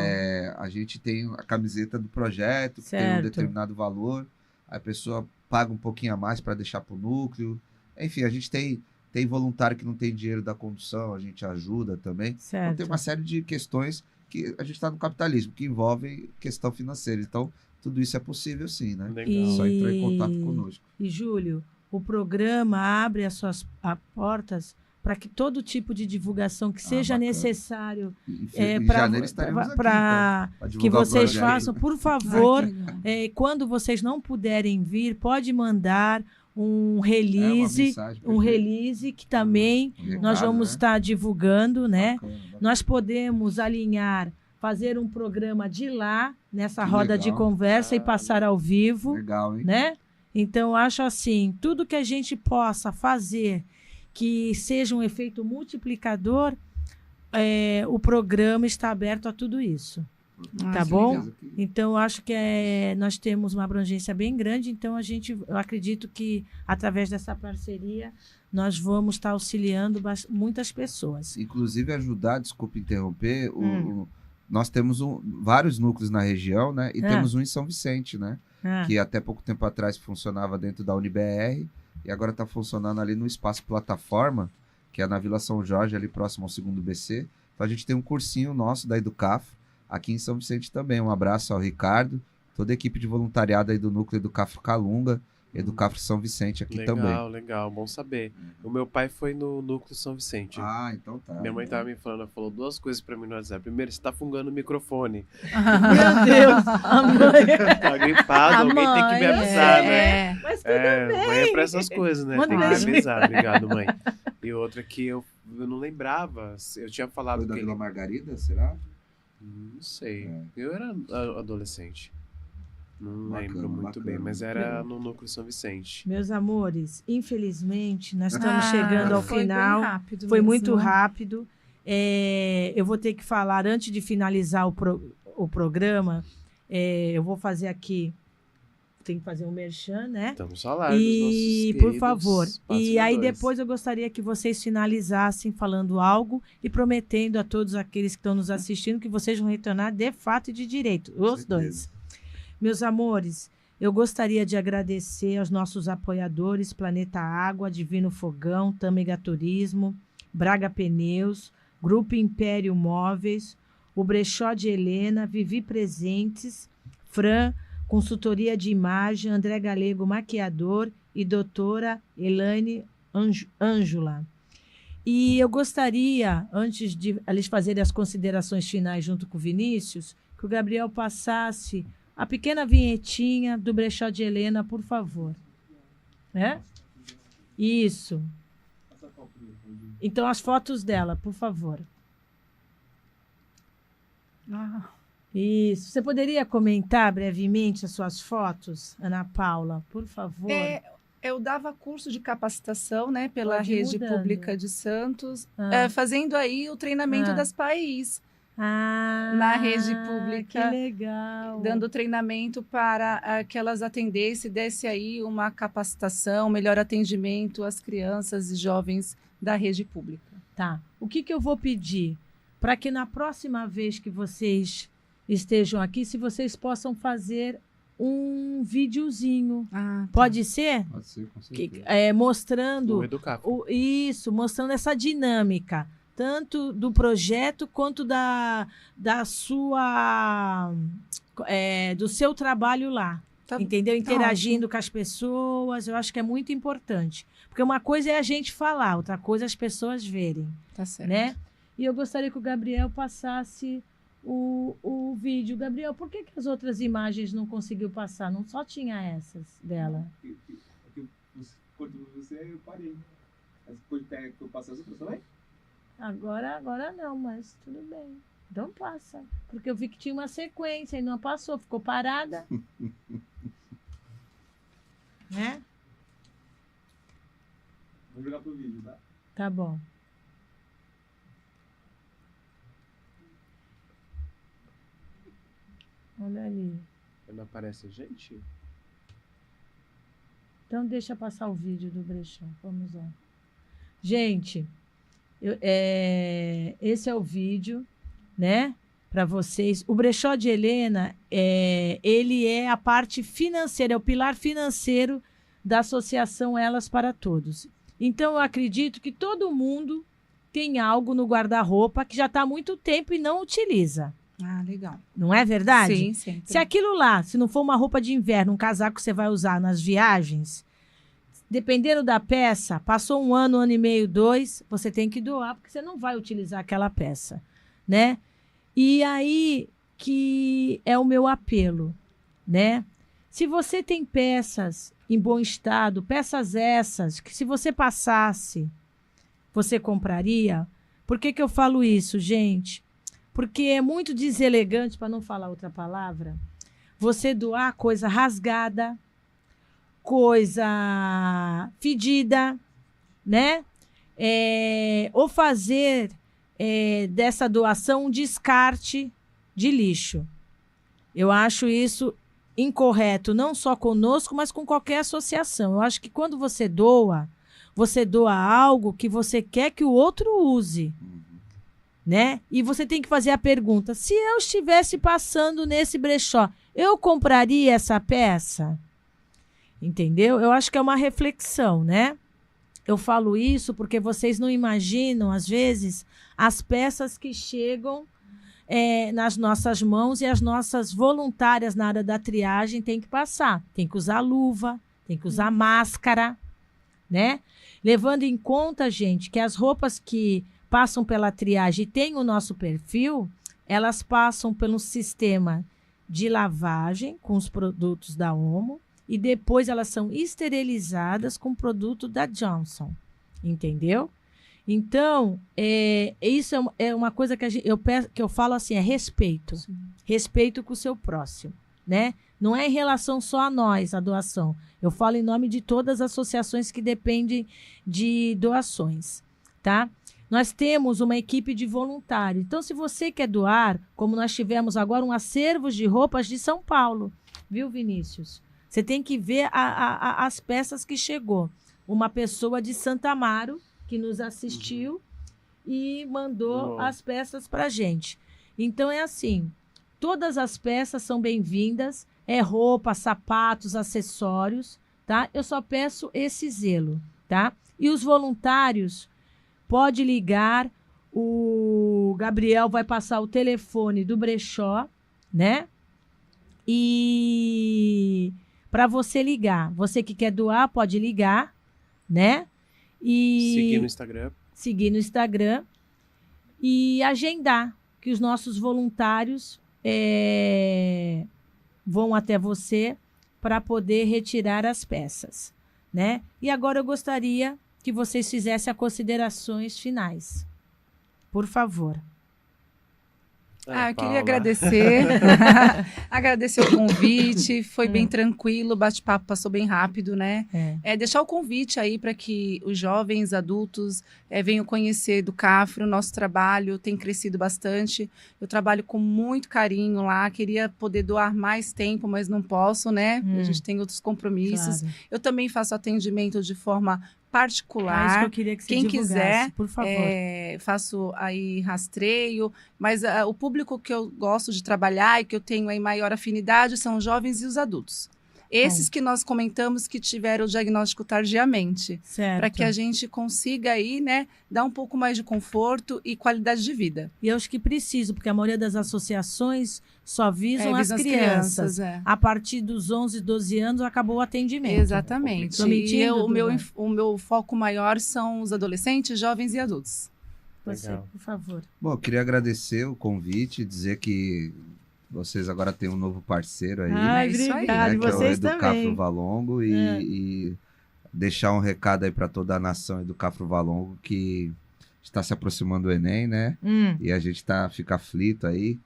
A gente tem a camiseta do projeto, que tem um determinado valor. A pessoa paga um pouquinho a mais para deixar para o núcleo. Enfim, a gente tem voluntário que não tem dinheiro da condução, a gente ajuda também. Certo. Então tem uma série de questões que a gente está no capitalismo, que envolvem questão financeira. Então, tudo isso é possível sim, né? Legal. Só entrar em contato conosco. E, Júlio, o programa abre as suas portas para que todo tipo de divulgação que seja bacana. necessário Em janeiro estaremos aqui, para então, que vocês o projeto. façam, por favor, legal. quando vocês não puderem vir, pode mandar um release, mensagem, um release que também recado, nós vamos né? estar divulgando, né? Bacana. Nós podemos alinhar, fazer um programa de lá, nessa Que roda de legal. conversa e passar ao vivo, Legal, hein? né? Então, eu acho assim, tudo que a gente possa fazer que seja um efeito multiplicador, o programa está aberto a tudo isso. Tá bom? Certeza que- Então, eu acho que nós temos uma abrangência bem grande, então eu acredito que, através dessa parceria, nós vamos estar auxiliando muitas pessoas. Inclusive ajudar, desculpe interromper, nós temos vários núcleos na região, né? E temos um em São Vicente, né? Que até pouco tempo atrás funcionava dentro da UniBR e agora está funcionando ali no Espaço Plataforma, que é na Vila São Jorge, ali próximo ao 2º BC. Então a gente tem um cursinho nosso da Educaf aqui em São Vicente também. Um abraço ao Ricardo, toda a equipe de voluntariado aí do núcleo Educaf Calunga, Educaf São Vicente aqui também. Legal, bom saber. O meu pai foi no núcleo São Vicente. Ah, então tá. Minha mãe tava me falou duas coisas pra mim no WhatsApp. Primeiro, você tá fungando o microfone. Meu Deus, a mãe. Tá gripado, alguém tem que me avisar, né? Mas tudo bem. Mãe é pra essas coisas, né? Manda Tem que beijo. me avisar. Obrigado, mãe. E outra que eu não lembrava. Eu tinha falado Foi da que Vila Margarida, será? Não sei. Eu era adolescente. Não Bacana, lembro muito bacana. bem, mas era no núcleo São Vicente. Meus amores, infelizmente, nós estamos chegando ao foi final. bem rápido Foi mesmo. muito rápido. Eu vou ter que falar, antes de finalizar o programa, eu vou fazer aqui, tem que fazer um merchan, né? Estamos falando dos E, nossos por favor, e aí patrocinadores. depois eu gostaria que vocês finalizassem falando algo e prometendo a todos aqueles que estão nos assistindo que vocês vão retornar de fato e de direito, os certeza. dois. Meus amores, eu gostaria de agradecer aos nossos apoiadores Planeta Água, Divino Fogão, Tâmega Turismo, Braga Pneus, Grupo Império Móveis, o Brechó de Helena, Vivi Presentes, Fran, Consultoria de Imagem, André Galego Maquiador e doutora Elaine Ângela. E eu gostaria, antes de eles fazerem as considerações finais junto com o Vinícius, que o Gabriel passasse a pequena vinhetinha do Brechó de Helena, por favor. Isso. Então, as fotos dela, por favor. Isso. Você poderia comentar brevemente as suas fotos, Ana Paula, por favor? Eu dava curso de capacitação, né, pela Pode ir Rede mudando. Pública de Santos, Ah. fazendo aí o treinamento Ah. das PAIs, Na rede pública, Que legal. dando treinamento para que elas atendessem, desse aí uma capacitação, melhor atendimento às crianças e jovens da rede pública. Tá. O que eu vou pedir? Para que na próxima vez que vocês estejam aqui, se vocês possam fazer um videozinho. Pode ser? Pode ser, com certeza. Mostrando O Educaf. mostrando essa dinâmica, tanto do projeto quanto da sua do seu trabalho lá. Tá- Entendeu? tá Interagindo com as pessoas, eu acho que é muito importante. Porque uma coisa é a gente falar, outra coisa é as pessoas verem, Tá certo. né? E eu gostaria que o Gabriel passasse o vídeo. Gabriel, por que as outras imagens não conseguiu passar? Não só tinha essas dela. Quando você, eu parei. Mas depois que eu passei as outras também? Agora não, mas tudo bem. Então passa. Porque eu vi que tinha uma sequência e não passou, ficou parada. Né? Vou jogar pro vídeo, tá? Tá bom. Olha ali. Não aparece gente? Então deixa passar o vídeo do Brechó. Vamos lá. Gente, esse é o vídeo, né? Para vocês. O Brechó de Helena, ele é a parte financeira, é o pilar financeiro da Associação Elas para Todos. Então, eu acredito que todo mundo tem algo no guarda-roupa que já está há muito tempo e não utiliza. Ah, legal. Não é verdade? Sim, sempre. Se aquilo lá, se não for uma roupa de inverno, um casaco que você vai usar nas viagens, dependendo da peça, passou 1 ano, 1 ano e meio, 2, você tem que doar, porque você não vai utilizar aquela peça, né? E aí que é o meu apelo, né? Se você tem peças em bom estado, peças essas, que se você passasse, você compraria. Por que eu falo isso, gente? Porque é muito deselegante, para não falar outra palavra, você doar coisa rasgada, coisa fedida, né? Ou fazer dessa doação um descarte de lixo. Eu acho isso incorreto, não só conosco, mas com qualquer associação. Eu acho que quando você doa algo que você quer que o outro use, né? E você tem que fazer a pergunta: se eu estivesse passando nesse brechó, eu compraria essa peça? Entendeu? Eu acho que é uma reflexão, né? Eu falo isso porque vocês não imaginam, às vezes, as peças que chegam nas nossas mãos e as nossas voluntárias na área da triagem têm que passar. Tem que usar luva, tem que usar máscara, né? Levando em conta, gente, que as roupas que passam pela triagem e têm o nosso perfil, elas passam pelo sistema de lavagem com os produtos da Omo e depois elas são esterilizadas com produto da Johnson, entendeu? Então, isso é uma coisa que eu falo assim, é respeito. Sim. Respeito com o seu próximo, né? Não é em relação só a nós, a doação. Eu falo em nome de todas as associações que dependem de doações, tá? Nós temos uma equipe de voluntários. Então, se você quer doar, como nós tivemos agora um acervo de roupas de São Paulo, viu, Vinícius? Você tem que ver as peças que chegou. Uma pessoa de Santa Amaro que nos assistiu e mandou as peças para a gente. Então, é assim, todas as peças são bem-vindas, roupa, sapatos, acessórios, tá? Eu só peço esse zelo, tá? E os voluntários, pode ligar, o Gabriel vai passar o telefone do brechó, né? E para você ligar, você que quer doar, pode ligar, né? E seguir no Instagram e agendar, que os nossos voluntários vão até você para poder retirar as peças, né? E agora eu gostaria que vocês fizessem as considerações finais. Por favor. Eu queria agradecer. Agradecer o convite. Foi bem tranquilo, o bate-papo passou bem rápido, né? Deixar o convite aí para que os jovens, adultos, venham conhecer do CAFRO. O nosso trabalho tem crescido bastante. Eu trabalho com muito carinho lá. Queria poder doar mais tempo, mas não posso, né? A gente tem outros compromissos. Claro. Eu também faço atendimento de forma particular. Isso que eu queria que você Quem divulgasse, quiser, por favor. Faço aí rastreio, mas o público que eu gosto de trabalhar e que eu tenho aí maior afinidade são os jovens e os adultos. Esses que nós comentamos que tiveram o diagnóstico tardiamente. Para que a gente consiga aí, né, dar um pouco mais de conforto e qualidade de vida. E eu acho que preciso, porque a maioria das associações só visam as crianças. A partir dos 11, 12 anos acabou o atendimento. Exatamente. E o meu foco maior são os adolescentes, jovens e adultos. Você, por favor. Bom, eu queria agradecer o convite, dizer que vocês agora têm um novo parceiro aí. Obrigada. Né, vocês que é o também. Educafro Valongo e deixar um recado aí para toda a nação Educafro Valongo que está se aproximando do Enem, né? E a gente fica aflito aí,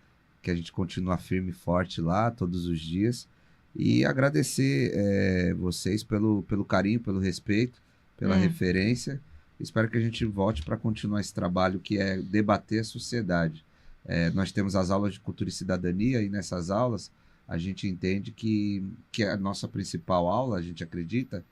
que a gente continua firme e forte lá todos os dias. E agradecer vocês pelo carinho, pelo respeito, pela referência. Espero que a gente volte para continuar esse trabalho que é debater a sociedade. Nós temos as aulas de cultura e cidadania e nessas aulas a gente entende que a nossa principal aula, a gente acredita,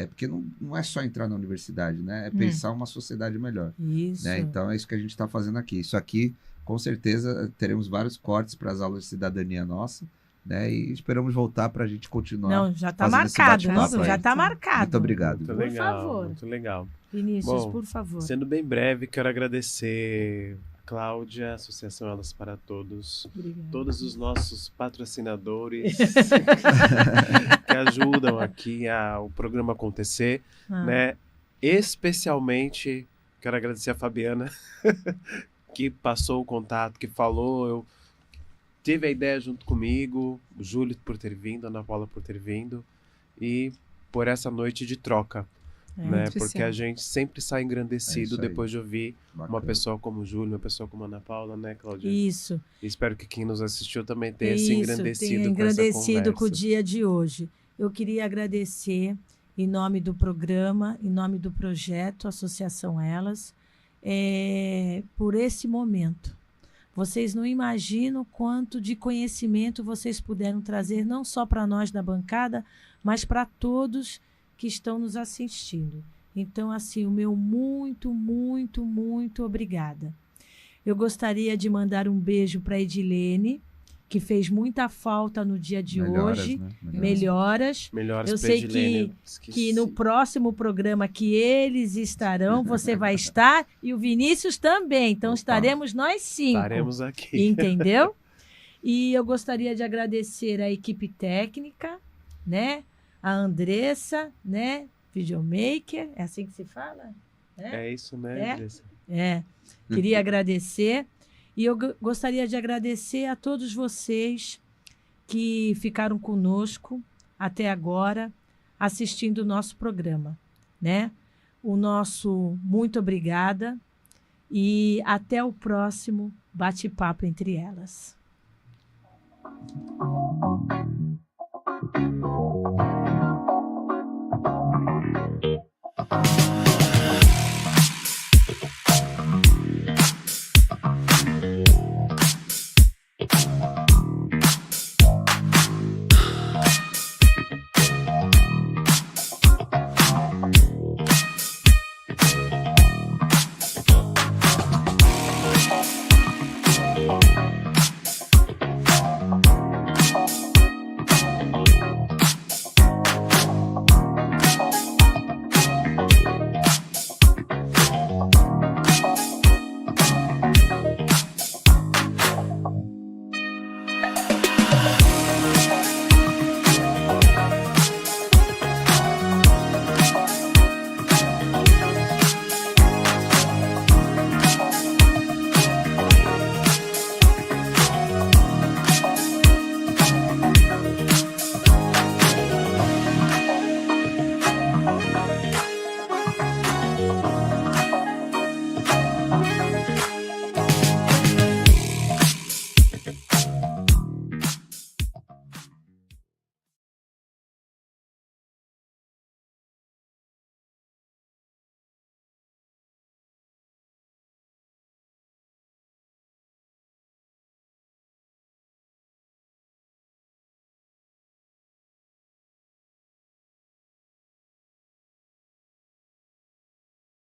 porque não é só entrar na universidade, né? É pensar uma sociedade melhor. Isso. Né? Então é isso que a gente está fazendo aqui. Isso aqui, com certeza, teremos vários cortes para as aulas de cidadania nossa, né? E esperamos voltar para a gente continuar. Não, já está marcado, já está marcado. Muito obrigado. Muito por legal, favor. muito legal. Vinícius, Bom, por favor. Sendo bem breve, quero agradecer Cláudia, Associação Elas para Todos, Obrigada. todos os nossos patrocinadores que ajudam aqui o programa acontecer, né? Especialmente, quero agradecer a Fabiana, que passou o contato, que falou, eu tive a ideia junto comigo, o Júlio por ter vindo, a Ana Paula por ter vindo, e por essa noite de troca. Né? Porque a gente sempre sai engrandecido depois de ouvir uma pessoa como o Júlio, uma pessoa como a Ana Paula, né, Cláudia? Isso. E espero que quem nos assistiu também tenha se engrandecido com essa conversa. Com o dia de hoje. Eu queria agradecer, em nome do programa, em nome do projeto Associação Elas, por esse momento. Vocês não imaginam quanto de conhecimento vocês puderam trazer, não só para nós da bancada, mas para todos que estão nos assistindo. Então, assim, o meu muito, muito, muito obrigada. Eu gostaria de mandar um beijo para a Edilene, que fez muita falta no dia de hoje. Né? Melhoras. Eu sei que no próximo programa que eles estarão, você vai estar e o Vinícius também. Então, estaremos nós 5. Estaremos aqui. Entendeu? E eu gostaria de agradecer a equipe técnica, né? A Andressa, né? Videomaker, é assim que se fala? É isso, né, Andressa? Queria agradecer. E eu gostaria de agradecer a todos vocês que ficaram conosco até agora, assistindo o nosso programa, né? O nosso muito obrigada e até o próximo Bate-Papo Entre Elas.